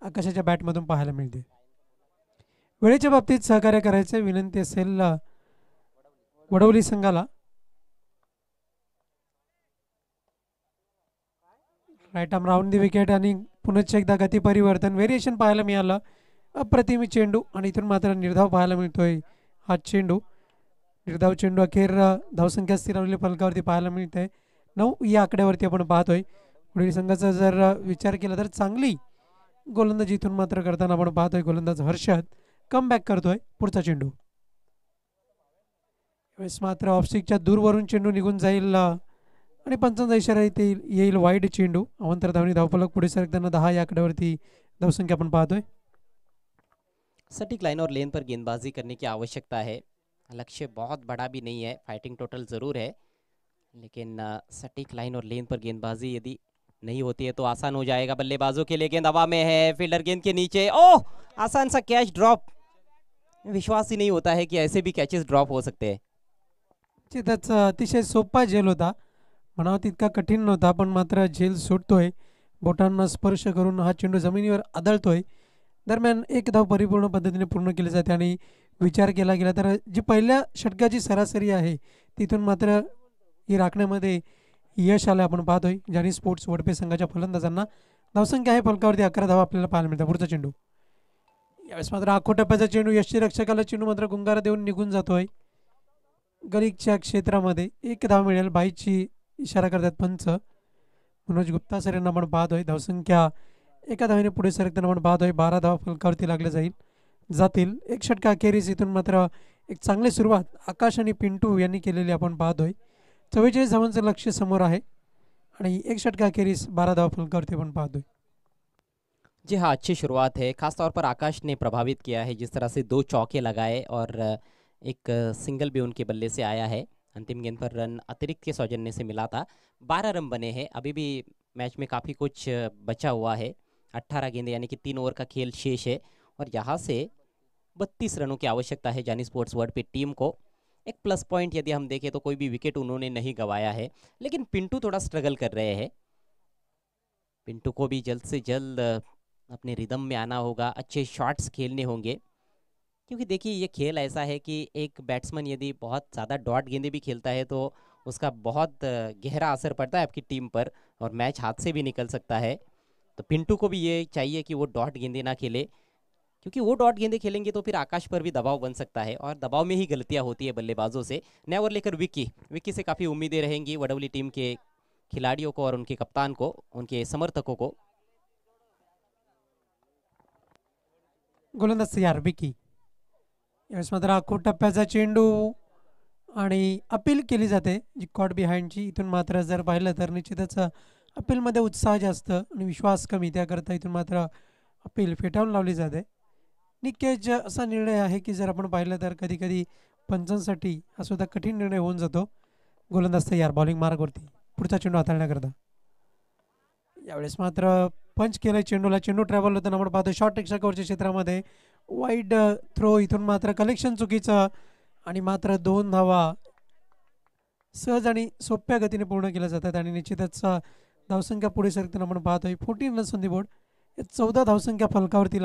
Speaker 2: आकाशाच्या बॅटमधून पाहायला मिळते. वेळेच्या बाबतीत सहकार्य करायचे विनंती असेल वडवली संघाला. Right arm round the wicket आणि पुनश्च एकदा गती परिवर्तन व्हेरिएशन पाहायला मिळालं. अप्रतिम चेंडू आणि इथून मात्र निर्धाव पाहायला मिळतोय. हा चेंडू निर्धाव चेंडू अखेर धावसंख्या स्थिरावलेल्या फलकावरती पाहायला मिळते. 9 या आकड्यावरती आपण पाहतोय. पुढील संघाचा जर विचार केला तर चांगली गोलंदाजी इथून मात्र करताना आपण पाहतोय. गोलंदाज हर्षद कम बॅक करतोय. पुढचा चेंडू वेळेस मात्र ऑफस्टिकच्या दूरवरून चेंडू निघून जाईल आणि पंचांचा इशारा येईल वाईड चेंडू. अवंतर धावणी धावफलक पुढे सरकताना 10 या आकड्यावरती धावसंख्या आपण पाहतोय.
Speaker 1: सटीक लाइन और लेन पर गेंदबाजी करने की आवश्यकता है, लक्ष्य बहुत बड़ा भी नहीं है, फाइटिंग टोटल जरूर है, लेकिन सटीक लाइन और लेन पर गेंदबाजी यदि नहीं होती है तो आसान हो जाएगा बल्लेबाजों के लिए। गेंद हवा में है, फील्डर गेंद के नीचे, ओह आसान सा कैच ड्रॉप, विश्वास ही नहीं होता है कि ऐसे भी कैचेस ड्रॉप हो सकते हैं।
Speaker 2: त्याचा अतिशय सोपा झेल होता, म्हणावा तितका कठीण नव्हता, पण मात्र झेल सुटतोय. बोटांना स्पर्श करून हा चेंडू जमिनीवर आदळतोय. दरम्यान एक धाव परिपूर्ण पद्धतीने पूर्ण केली जाते आणि विचार केला गेला तर जी पहिल्या षटकाची सरासरी आहे तिथून मात्र ही राखण्यामध्ये यश आलं आपण पाहतोय. जानी स्पोर्ट्स वडपे संघाच्या फलंदाजांना धावसंख्या आहे फलकावरती 11 धावा आपल्याला पाहायला मिळतात. पुढचा चेंडू यावेळेस मात्र आखो टप्प्याचा चेंडू, यष्टीरक्षकाला चेंडू मात्र गुंगारा देऊन निघून जातोय गलिकच्या क्षेत्रामध्ये. एक धाव मिळेल, बाईची इशारा करतात पंच. मनोज गुप्ता सर यांना आपण पाहतोय. धावसंख्या एका धावेने पुढे सरकताना आपण पाहतोय. 12 धावा फलकावरती लागल्या जातील. एक षटका अखेरीस इथून मात्र एक चांगली सुरुवात आकाश आणि पिंटू यांनी केलेली आपण पाहतोय. 44 धावांचं लक्ष्य समोर आहे आणि एक षटका अखेरीस 12 धावा फलकावरती आपण पाहतोय.
Speaker 1: जी हाँ, अच्छी शुरुआत है, खासतौर पर आकाश ने प्रभावित किया है, जिस तरह से 2 चौके लगाए और एक सिंगल भी उनके बल्ले से आया है। अंतिम गेंद पर रन अतिरिक्त के सौजन्य से मिला था, 12 रन बने हैं, अभी भी मैच में काफ़ी कुछ बचा हुआ है। 18 गेंदें यानी कि 3 ओवर का खेल शेष है और यहाँ से 32 रनों की आवश्यकता है जानी स्पोर्ट्स वर्ल्ड पे टीम को। एक प्लस पॉइंट यदि हम देखें तो कोई भी विकेट उन्होंने नहीं गंवाया है, लेकिन पिंटू थोड़ा स्ट्रगल कर रहे हैं। पिंटू को भी जल्द से जल्द अपने रिदम में आना होगा, अच्छे शॉट्स खेलने होंगे, क्योंकि देखिए ये खेल ऐसा है कि एक बैट्समैन यदि बहुत ज़्यादा डॉट गेंदें भी खेलता है तो उसका बहुत गहरा असर पड़ता है आपकी टीम पर और मैच हाथ से भी निकल सकता है। तो पिंटू को भी ये चाहिए कि वो डॉट गेंदे ना खेले, क्योंकि वो डॉट गेंदे खेलेंगे तो फिर आकाश पर भी दबाव बन सकता है और दबाव में ही गलतियां होती है बल्लेबाजों से। नया ओवर लेकर विक्की, विक्की से काफ़ी उम्मीदें रहेंगी वडवली टीम के खिलाड़ियों को और उनके कप्तान को, उनके समर्थकों को।
Speaker 2: गोलंदाज तयार विकी, यावेळेस मात्र आखूड टप्प्याचा चेंडू आणि अपील केली जाते जी कॉट बिहाइंडची. इथून मात्र जर पाहिलं तर निश्चितच अपीलमध्ये उत्साह जास्त आणि विश्वास कमी, त्याकरता इथून मात्र अपील फेटाळून लावली जाते. निकेज असा निर्णय आहे की जर आपण पाहिलं तर कधी कधी पंचांसाठी हा सुद्धा कठीण निर्णय होऊन जातो. गोलंदाज तयार बॉलिंग मार्गवरती पुढचा चेंडू हाताळण्याकरता. यावेळेस मात्र पंच केलं चेंडूला, चेंडू ट्रॅव्हल होताना आपण पाहतो शॉर्ट एक्स्ट्राकवरच्या क्षेत्रामध्ये वाईड थ्रो. इथून मात्र कलेक्शन चुकीचं आणि मात्र 2 धावा सहज आणि सोप्या गतीने पूर्ण केल्या जातात आणि निश्चितच धावसंख्या पुढे सरकताना आपण पाहतोय 14 रन्स ऑन दी बोर्ड. 14 धावसंख्या फलकावरती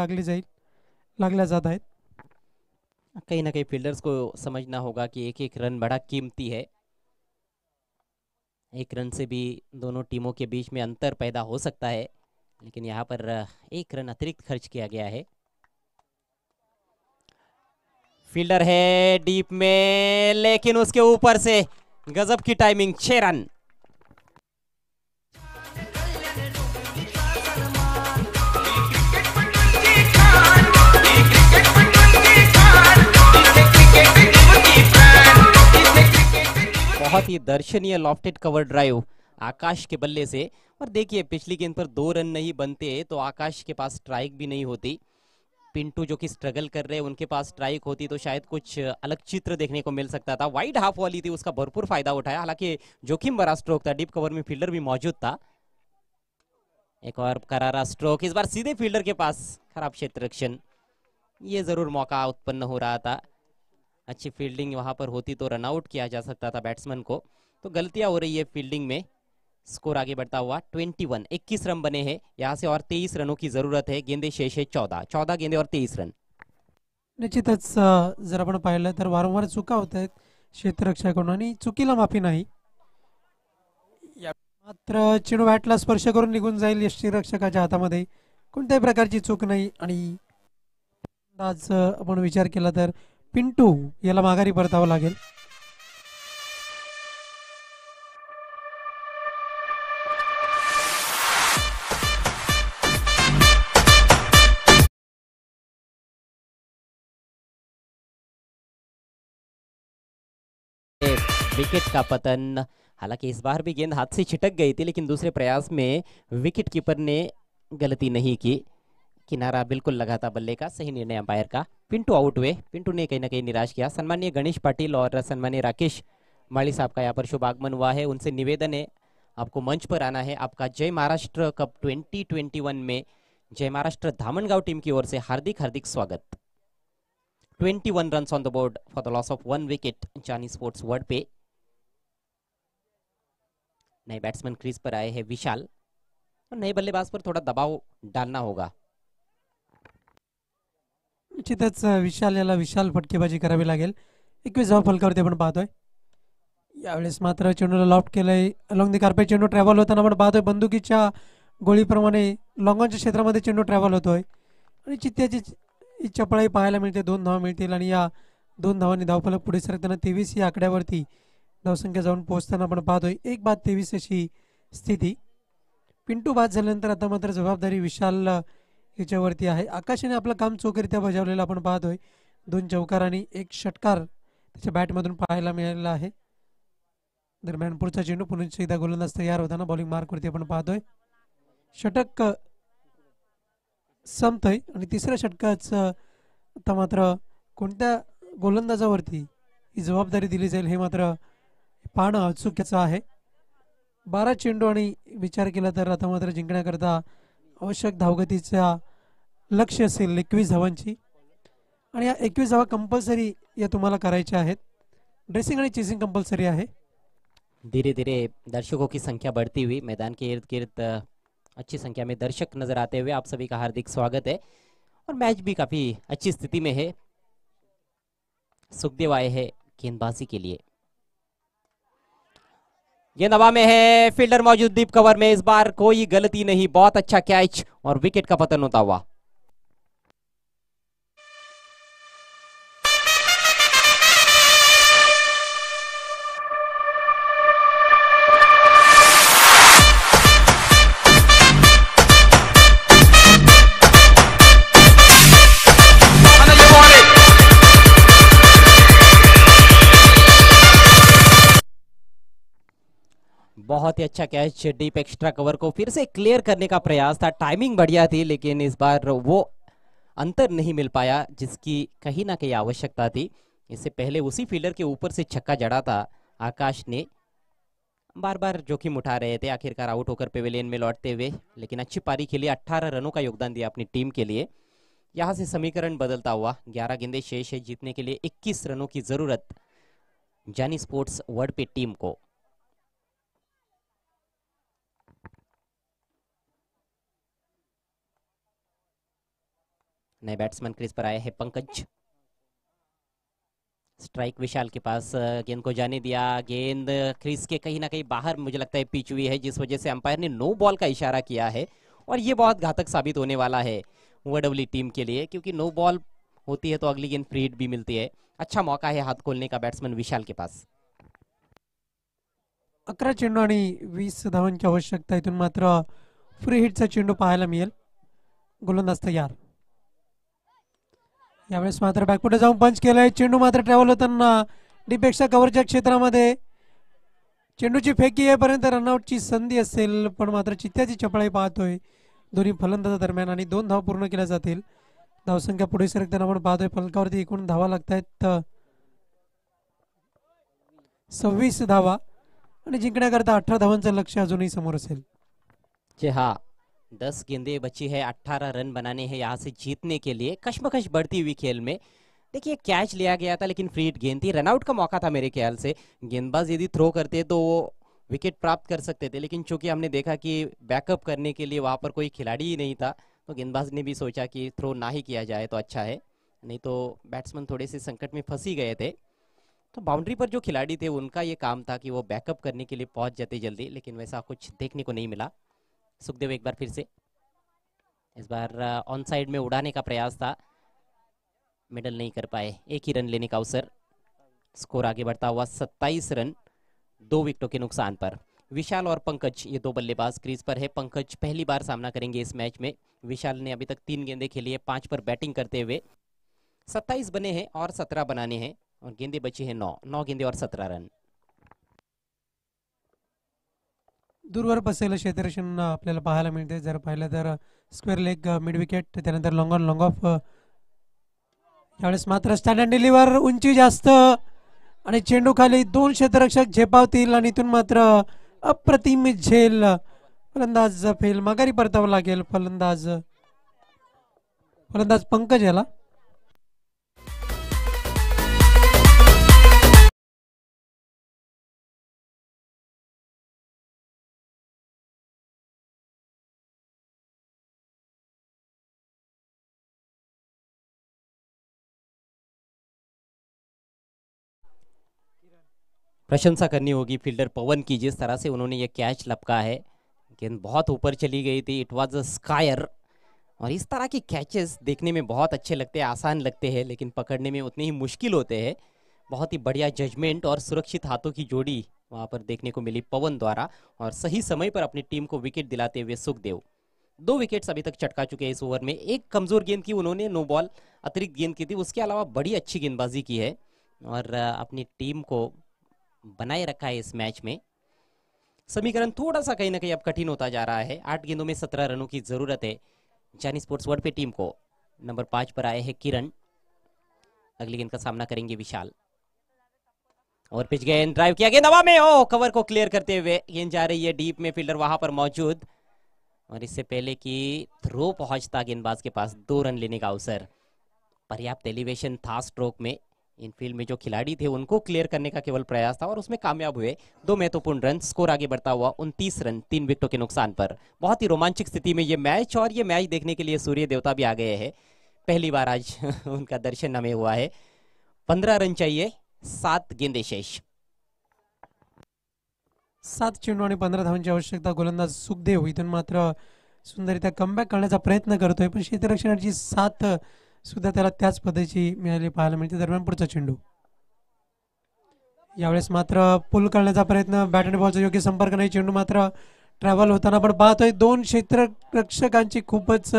Speaker 2: लागल्या जात आहेत.
Speaker 1: कहीं ना कहीं फील्डर्स को समझना होगा कि एक एक रन बड़ा कीमती है। एक रन से भी दोनों टीमों के बीच में अंतर पैदा हो सकता है, लेकिन यहाँ पर एक रन अतिरिक्त खर्च किया गया है। फील्डर है डीप में, लेकिन उसके ऊपर से गजब की टाइमिंग, 6 रन। बहुत ही दर्शनीय लॉफ्टेड कवर ड्राइव आकाश के बल्ले से। और देखिए पिछली गेंद पर 2 रन नहीं बनते तो आकाश के पास स्ट्राइक भी नहीं होती। पिंटू जो कि स्ट्रगल कर रहे हैं, उनके पास स्ट्राइक होती तो शायद कुछ अलग चित्र देखने को मिल सकता था। वाइड हाफ वाली थी, उसका भरपूर फायदा उठाया, हालांकि जोखिम भरा स्ट्रोक था, डीप कवर में फील्डर भी मौजूद था। एक और करारा स्ट्रोक, इस बार सीधे फील्डर के पास, खराब क्षेत्र रक्षण, ये जरूर मौका उत्पन्न हो रहा था। अच्छी फील्डिंग वहां पर होती तो रनआउट किया जा सकता था बैट्समैन को। तो गलतियां हो रही है फील्डिंग में। स्कोर आगे बढ़ता हुआ 21 रन बने हैं, यहाँ से और 23 रनों की जरूरत है। गेंदे शेष है 14 गेंदे और 23 रन।
Speaker 2: निश्चितच जर आपण पाहिलं तर वारंवार चुका होत आहेत क्षेत्ररक्षकाकडून आणि चुकीला माफी नाही. मात्र चेंडू बॅटला स्पर्श करून निघून जाईल यष्टीरक्षकाच्या हातामध्ये, कोणत्याही प्रकारची चूक नाही. आणि आज आपण विचार केला तर पिंटू याला माघारी परतावं लागेल.
Speaker 1: विकेट का पतन, हालांकि इस बार भी गेंद हाथ से छिटक गई थी, लेकिन दूसरे प्रयास में विकेट कीपर ने गलती नहीं की, किनारा बिल्कुल लगा था बल्ले का। सही निर्णय अंपायर का। पिंटू आउट हुए, पिंटू ने कहीं ना कहीं निराश किया। सन्माननीय गणेश पाटिल और सन्माननीय राकेश माली साहब का यहाँ पर शुभ आगमन हुआ है, उनसे निवेदन है आपको मंच पर आना है। आपका जय महाराष्ट्र कप 2021 में जय महाराष्ट्र धामनगांव टीम की ओर से हार्दिक हार्दिक स्वागत। 21 run on the board for the loss of 1 wicket जानी स्पोर्ट्स वर्ड पे। नए बैट्समैन क्रीज पर आए हैं विशाल, और नए बल्लेबाज पर थोड़ा दबाव डालना होगा।
Speaker 2: निश्चितच विशाल याला विशाल फटकेबाजी करावी लागेल. 21 धावा फलकावरती आपण पाहतोय. यावेळेस मात्र चेंडूला लॉफ्ट केलंय, अलॉंग द कार्पेट चेंडू ट्रॅव्हल होताना आपण पाहतोय बंदुकीच्या गोळीप्रमाणे लॉंगॉनच्या क्षेत्रामध्ये चेंडू ट्रॅव्हल होतोय आणि चित्त्याची चपळाई पाहायला मिळते. 2 धावा मिळतील आणि या 2 धावांनी धावफलक पुढे सरकताना 23 या आकड्यावरती धावसंख्या जाऊन पोहोचताना आपण पाहतोय 1 बाद 23 अशी स्थिती. पिंटू बाद झाल्यानंतर आता मात्र जबाबदारी विशाल याच्यावरती आहे. आकाशाने आपलं काम चोखरित्या बजावलेलं आपण पाहतोय. 2 चौकार आणि 1 षटकार त्याच्या बॅटमधून पाहायला मिळालेला आहे. दरम्यान पुढचा चेंडू पुन्हा एकदा गोलंदाज तयार होताना बॉलिंग मार्कवरती आपण पाहतोय. षटक संपतोय आणि तिसऱ्या षटकाचं आता मात्र कोणत्या गोलंदाजावरती ही जबाबदारी दिली जाईल हे मात्र पाहणं औत्सुक्याचं आहे. 12 चेंडू आणि विचार केला तर आता मात्र जिंकण्याकरता आवश्यक धावगतीचा लक्ष्य असेल 21 धावांची, आणि या 21 धावा कंपल्सरी या तुम्हाला करायच्या आहेत. ड्रेसिंग आणि चेसिंग कंपल्सरी आहे.
Speaker 1: धीरे धीरे दर्शकों की संख्या बढ़ती हुई, मैदान के इर्द गिर्द अच्छी संख्या में दर्शक नजर आते हुए आप सभी का हार्दिक स्वागत है। और मैच भी काफी अच्छी स्थिति में है। सुखदेव आए हैं गेंदबाजी के लिए। गेंद हवा में है, फील्डर मौजूद डीप कवर में, इस बार कोई गलती नहीं, बहुत अच्छा कैच और विकेट का पतन होता हुआ। बहुत ही अच्छा कैच, डीप एक्स्ट्रा कवर को फिर से क्लियर करने का प्रयास था, टाइमिंग बढ़िया थी, लेकिन इस बार वो अंतर नहीं मिल पाया जिसकी कहीं ना कहीं आवश्यकता थी। इससे पहले उसी फील्डर के ऊपर से छक्का जड़ा था आकाश ने, बार बार जोखिम उठा रहे थे, आखिरकार आउट होकर पेविलियन में लौटते हुए, लेकिन अच्छी पारी खेली, 18 रनों का योगदान दिया अपनी टीम के लिए। यहां से समीकरण बदलता हुआ, 11 गेंदें शेष है, जीतने के लिए 21 रनों की जरूरत जानी स्पोर्ट्स वर्ल्ड पे टीम को। नए बैट्समैन क्रीज पर आए हैं पंकज। स्ट्राइक विशाल के पास, गेंद को जाने दिया, गेंद क्रीज के कहीं ना कहीं बाहर मुझे लगता है पिच हुई है, जिस वजह से अंपायर ने नो बॉल का इशारा किया है और ये बहुत घातक साबित होने वाला है ओडब्ल्यू टीम के लिए, क्योंकि नो बॉल होती है तो अगली गेंद फ्री हिट भी मिलती है। अच्छा मौका है हाथ खोलने का बैट्समैन विशाल के पास।
Speaker 2: 11 चेंडू आणि 20 धावांची आवश्यकता, इथून मात्र फ्री हिटचा चेंडू पाहायला मिळेल। गोलंदाज तयार, यावेळेस मात्र बॅकफुटे जाऊन पंच केलाय, चेंडू मात्र ट्रॅव्हल होताना डीपेक्षा कव्हरच्या क्षेत्रामध्ये चेंडूची फेकी येईपर्यंत रनआउटची संधी असेल, पण मात्र चित्त्याची चपळाई पाहतोय दोन्ही फलंदाजादरम्यान आणि 2 धावा पूर्ण केल्या जातील। धावसंख्या पुढे सरकताना आपण पाहतोय, फलकावरती एकूण धावा लागतायत 26 धावा आणि जिंकण्याकरता 18 धावांचं लक्ष्य अजूनही समोर असेल।
Speaker 1: जी हाँ, 10 गेंदें बची है, 18 रन बनाने हैं यहाँ से जीतने के लिए। कश्मकश बढ़ती हुई खेल में देखिए कैच लिया गया था, लेकिन फ्री हिट गेंद थी, रनआउट का मौका था मेरे ख्याल से। गेंदबाज यदि थ्रो करते तो वो विकेट प्राप्त कर सकते थे, लेकिन चूंकि हमने देखा कि बैकअप करने के लिए वहां पर कोई खिलाड़ी ही नहीं था, तो गेंदबाज ने भी सोचा कि थ्रो ना ही किया जाए तो अच्छा है, नहीं तो बैट्समैन थोड़े से संकट में फंसी गए थे। तो बाउंड्री पर जो खिलाड़ी थे उनका ये काम था कि वो बैकअप करने के लिए पहुंच जाते जल्दी, लेकिन वैसा कुछ देखने को नहीं मिला। सुखदेव एक बार फिर से, इस बार ऑन साइड में उड़ाने का प्रयास था, मिडल नहीं कर पाए, एक ही रन लेने का अवसर। स्कोर आगे बढ़ता हुआ 27 रन 2 विकेटों के नुकसान पर। विशाल और पंकज ये 2 बल्लेबाज क्रीज पर है। पंकज पहली बार सामना करेंगे इस मैच में। विशाल ने अभी तक 3 गेंदें खेली है, 5 पर बैटिंग करते हुए। 27 बने हैं और 17 बनाने हैं और गेंदें बची हैं 9 गेंदें और 17 रन।
Speaker 2: दूरवर बसलेलं क्षेत्ररक्षण आपल्याला पाहायला मिळते, जर पाहिलं तर स्क्वेअर लेग मिड विकेट, त्यानंतर लॉंग ऑन लॉंग ऑफ। यावेळेस मात्र स्टँड अँड डिलिव्हर, उंची जास्त आणि चेंडू खाली 2 क्षेत्ररक्षक झेपावतील आणि इथून मात्र अप्रतिम झेल, फलंदाज फेल, माघारी परतावं लागेल फलंदाज पंकज याला।
Speaker 1: प्रशंसा करनी होगी फील्डर पवन की, जिस तरह से उन्होंने ये कैच लपका है, गेंद बहुत ऊपर चली गई थी, इट वाज अ स्कायर। और इस तरह की कैचेस देखने में बहुत अच्छे लगते हैं, आसान लगते हैं, लेकिन पकड़ने में उतने ही मुश्किल होते हैं। बहुत ही बढ़िया जजमेंट और सुरक्षित हाथों की जोड़ी वहां पर देखने को मिली पवन द्वारा, और सही समय पर अपनी टीम को विकेट दिलाते हुए सुखदेव। 2 विकेट्स अभी तक चटका चुके हैं इस ओवर में। एक कमजोर गेंद की उन्होंने, नो बॉल अतिरिक्त गेंद की थी, उसके अलावा बड़ी अच्छी गेंदबाजी की है और अपनी टीम को बनाए रखा है इस मैच में। समीकरण थोड़ा सा कहीं ना कहीं अब कठिन होता जा रहा है। 8 गेंदों में 17 रनों की जरूरत है जानी स्पोर्ट्स वर्ल्ड पे टीम को। नंबर 5 पर आए हैं किरण, अगली गेंद का सामना करेंगे विशाल। और पिच गेंद, ड्राइव किया, गेंद हवा में, ओ कवर को क्लियर करते हुए गेंद जा रही है डीप में, फील्डर वहां पर मौजूद, और इससे पहले कि थ्रो पहुंचता गेंदबाज के पास 2 रन लेने का अवसर। पर्याप्त एलिवेशन था स्ट्रोक में, इनफील्ड में जो खिलाड़ी थे उनको क्लियर करने का केवल प्रयास था और उसमें कामयाब हुए। 2 महत्वपूर्ण रन, स्कोर आगे बढ़ता हुआ 29 रन 3 विकेटों के नुकसान पर। बहुत ही रोमांचक स्थिति में ये मैच, और ये मैच देखने के लिए सूर्य देवता भी आ गए हैं, पहली बार आज उनका दर्शन हमें हुआ है। 15 रन चाहिए, 7 गेंदें शेष।
Speaker 2: 7 चेंडू आणि 15 धावांची आवश्यकता. गोलंदाज सुखदेव इथून मात्र सुंदररित्या कमबॅक करण्याचा प्रयत्न करतोय, पण क्षेत्ररक्षणाची साथ सुद्धा त्याला त्याच पद्धतीची मिळाली पाहायला मिळते. दरम्यान पुढचा चेंडू यावेळेस मात्र पुल करण्याचा प्रयत्न, बॅट आणि बॉलचा योग्य संपर्क नाही. चेंडू मात्र ट्रॅव्हल होताना आपण पाहतोय. दोन क्षेत्ररक्षकांची खूपच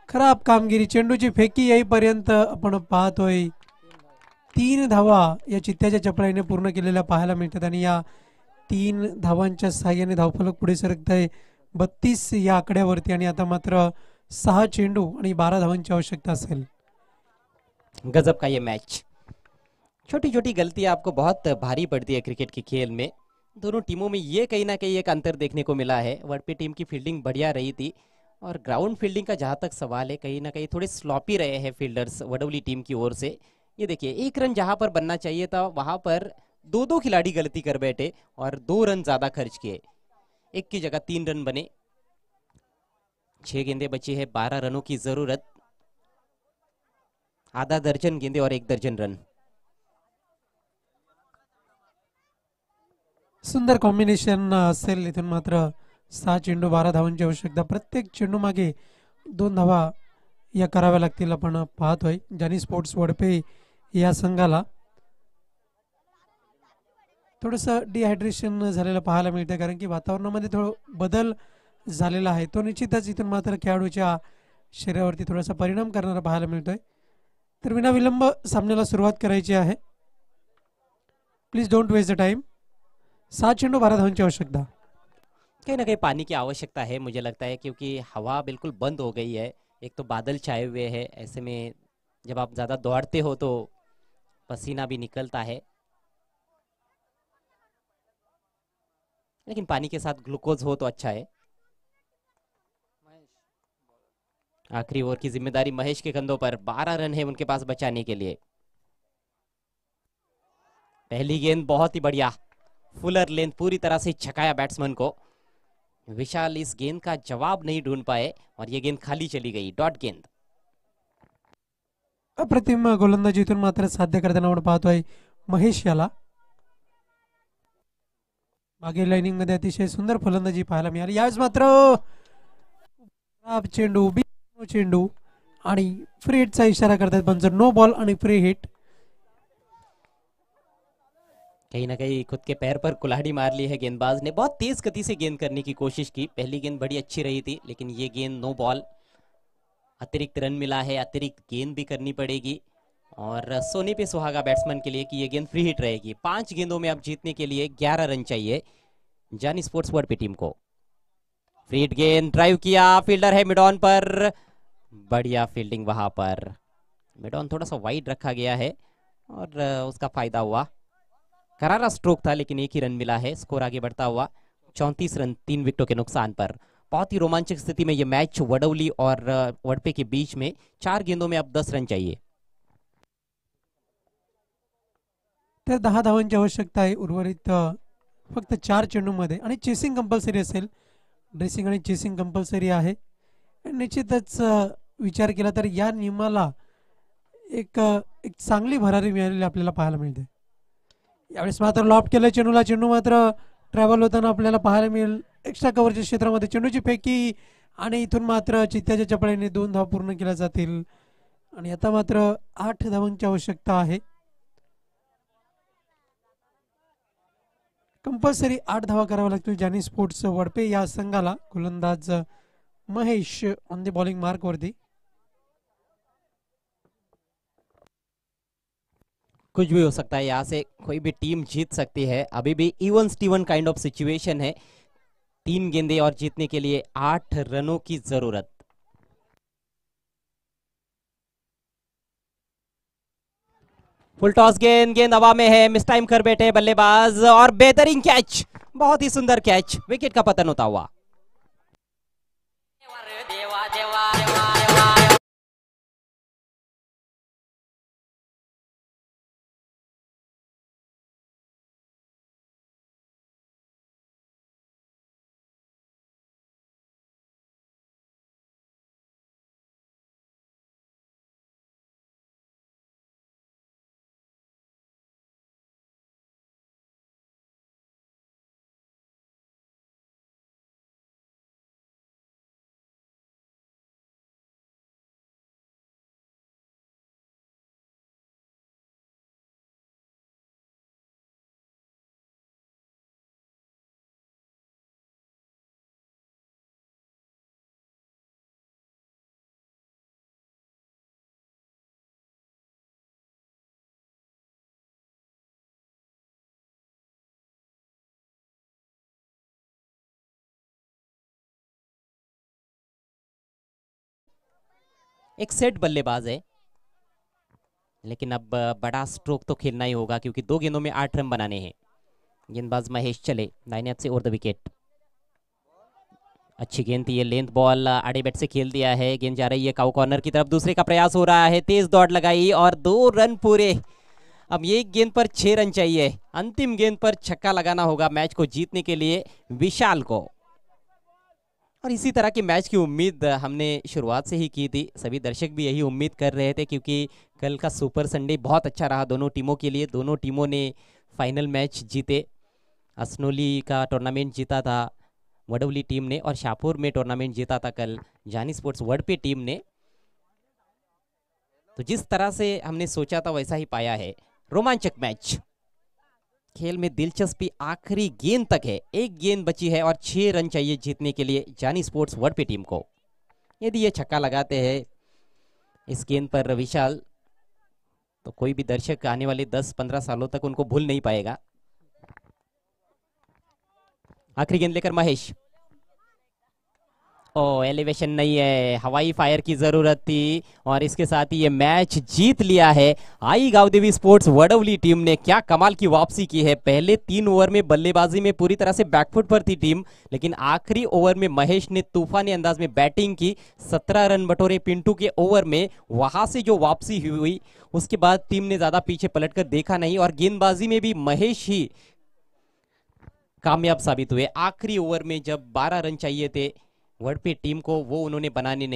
Speaker 2: खराब कामगिरी. चेंडूची फेकी येईपर्यंत आपण पाहतोय 3 धावा या चित्त्याच्या चपळाईने पूर्ण केलेल्या पाहायला मिळतात आणि या 3 धावांच्या साहाय्याने धावफलक पुढे सरकत आहे 32 या आकड्यावरती. आणि आता मात्र 6 चेंडू आणि 12 धावांची आवश्यकता असेल.
Speaker 1: गजब का ये मैच। छोटी छोटी गलतियां आपको बहुत भारी पड़ती है क्रिकेट के खेल में। दोनों टीमों में ये कहीं ना कहीं एक अंतर देखने को मिला है। वडपे टीम की फील्डिंग बढ़िया रही थी और ग्राउंड फील्डिंग का जहां तक सवाल है, कहीं ना कहीं थोड़े स्लॉपी रहे हैं फील्डर्स वडोली टीम की ओर से। ये देखिए, एक रन जहां पर बनना चाहिए था वहां पर दो दो खिलाड़ी गलती कर बैठे और 2 रन ज्यादा खर्च किए। एक की जगह 3 रन बने। 6 गेंदे बची है, 12 रनों की जरूरत। आधा दर्जन गेंदे और 1 दर्जन रन।
Speaker 2: सुंदर कॉम्बिनेशन असेल. इथून मात्र 6 चेंडू 12 धावांची आवश्यकता. प्रत्येक चेंडू मागे 2 धावा या कराव्या लागतील आपण पाहतोय. ज्यांनी स्पोर्ट्स वडपे या संघाला थोडंसं डिहायड्रेशन झालेलं पाहायला मिळतं, कारण की वातावरणामध्ये थोडं बदल झालेला आहे. तो निश्चितच इथून मात्र खेळाडूच्या शरीरावरती थोडासा परिणाम करणारा पाहायला मिळतोय. तर विनाविलंब सामन्याला सुरुवात करायची आहे. Please don't waste the time. 7 चेंडू 12 धावांची आवश्यकता.
Speaker 1: कहीं ना कहीं पानी की आवश्यकता है मुझे लगता है, क्योंकि हवा बिल्कुल बंद हो गई है। एक तो बादल छाए हुए हैं, ऐसे में जब आप ज़्यादा दौड़ते हो तो पसीना भी निकलता है, लेकिन पानी के साथ ग्लूकोज हो तो अच्छा है। आखिरी ओवर की जिम्मेदारी महेश के कंधों पर। 12 रन है उनके पास बचाने के लिए। पहली गेंद बहुत ही बढ़िया, फुलर लेंथ पूरी तरह से छकाया बैट्समैन को। विशाल इस गेंद का जवाब नहीं ढूंढ पाए और ये गेंद खाली चली गई, डॉट गेंद।
Speaker 2: अप्रतिम गोलंदाजीतून मात्र साध्य करताना आपण पाहतोय महेश याला. मागील इनिंग मध्ये अतिशय सुंदर फलंदाजी पाहायला मिळाली. यावेळेस मात्र चेंडू चेंडू आणि फ्री हिटचा इशारा करतात पंच. नो बॉल आणि फ्री हिट.
Speaker 1: कहीं ना कहीं खुद के पैर पर कुल्हाड़ी मार ली है गेंदबाज ने। बहुत तेज गति से गेंद करने की कोशिश की। पहली गेंद बड़ी अच्छी रही थी, लेकिन ये गेंद नो बॉल। अतिरिक्त रन मिला है, अतिरिक्त गेंद भी करनी पड़ेगी और सोने पे सुहागा बैट्समैन के लिए कि ये गेंद फ्री हिट रहेगी। 5 गेंदों में अब जीतने के लिए 11 रन चाहिए जानी स्पोर्ट्स वडपे टीम को। फ्री हिट गेंद, ड्राइव किया, फील्डर है मिडॉन पर। बढ़िया फील्डिंग वहां पर। मिडॉन थोड़ा सा वाइड रखा गया है और उसका फायदा हुआ। करारा स्ट्रोक था, लेकिन एक ही रन मिला है। स्कोर आगे बढ़ता हुआ 34 रन 3 विकेटों के नुकसान पर। बहुत ही रोमांचक स्थिति में यह मैच वडौली और वडपे के बीच में। 4 गेंदों में अब 10 रन चाहिए।
Speaker 2: तर 10 धावांची आवश्यकता आहे उर्वरित फक्त 4 चेंडूमध्ये. आणि चेसिंग कंपल्सरी असेल. ड्रेसिंग आणि चेसिंग कंपल्सरी आहे. निश्चितच विचार केला तर या नियमाला एक एक चांगली भरारी मिळालेली आपल्याला पाहायला मिळते. यावेळेस मात्र लॉफ्ट केलं चेंडूला. चेंडू मात्र ट्रॅव्हल होताना आपल्याला पाहायला मिळेल एक्स्ट्रा कव्हरच्या क्षेत्रामध्ये. चेंडूची फेकी आणि इथून मात्र चित्त्याच्या चपळाईने 2 धावा पूर्ण केल्या जातील. आणि आता मात्र 8 धावांची आवश्यकता आहे. कंपल्सरी 8 धावा कराव्या लागतील जानी स्पोर्ट्स वडपे या संघाला. गोलंदाज Mahesh on the bowling mark वरती.
Speaker 1: कुछ भी हो सकता है, यहाँ से कोई भी टीम जीत सकती है। अभी भी even Steven kind of situation है। 3 गेंदे और जीतने के लिए 8 रनों की जरूरत। फुल टॉस गेंद, गेंद हवा में है, मिस टाइम कर बैठे बल्लेबाज और बेहतरीन कैच, बहुत ही सुंदर कैच, विकेट का पतन होता हुआ। एक सेट बल्लेबाज है, लेकिन अब बड़ा स्ट्रोक तो खेलना ही होगा क्योंकि 2 गेंदों में 8 रन बनाने हैं। गेंदबाज महेश चले दाहिने हाथ से ओवर द विकेट। अच्छी गेंद थी ये, लेंथ बॉल आड़े बैट से खेल दिया है। गेंद जा रही है काउ कॉर्नर की तरफ, दूसरे का प्रयास हो रहा है, तेज दौड़ लगाई और 2 रन पूरे। अब ये गेंद पर 6 रन चाहिए, अंतिम गेंद पर छक्का लगाना होगा मैच को जीतने के लिए विशाल को। और इसी तरह के मैच की उम्मीद हमने शुरुआत से ही की थी, सभी दर्शक भी यही उम्मीद कर रहे थे क्योंकि कल का सुपर संडे बहुत अच्छा रहा दोनों टीमों के लिए। दोनों टीमों ने फाइनल मैच जीते। असनोली का टूर्नामेंट जीता था वडवली टीम ने और शाहपुर में टूर्नामेंट जीता था कल जानी स्पोर्ट्स वडपे टीम ने। तो जिस तरह से हमने सोचा था वैसा ही पाया है। रोमांचक मैच, खेल में दिलचस्पी आखिरी गेंद तक है। एक गेंद बची है और 6 रन चाहिए जीतने के लिए जानी स्पोर्ट्स वडपे टीम को। यदि ये छक्का लगाते हैं इस गेंद पर विशाल, तो कोई भी दर्शक आने वाले 10-15 सालों तक उनको भूल नहीं पाएगा। आखिरी गेंद लेकर महेश। ओ, एलिवेशन नहीं है, हवाई फायर की जरूरत थी और इसके साथ ही ये मैच जीत लिया है। आई गावदेवी स्पोर्ट्स वडवली टीम ने क्या कमाल की वापसी की है। पहले 3 ओवर में बल्लेबाजी में पूरी तरह से बैकफुट पर थी टीम, लेकिन आखिरी ओवर में महेश ने तूफानी अंदाज में बैटिंग की। 17 रन बटोरे पिंटू के ओवर में। वहां से जो वापसी हुई उसके बाद टीम ने ज्यादा पीछे पलटकर देखा नहीं और गेंदबाजी में भी महेश ही कामयाब साबित हुए। आखिरी ओवर में जब 12 रन चाहिए थे वडपे टीम को, वो उन्होंने बनाने नहीं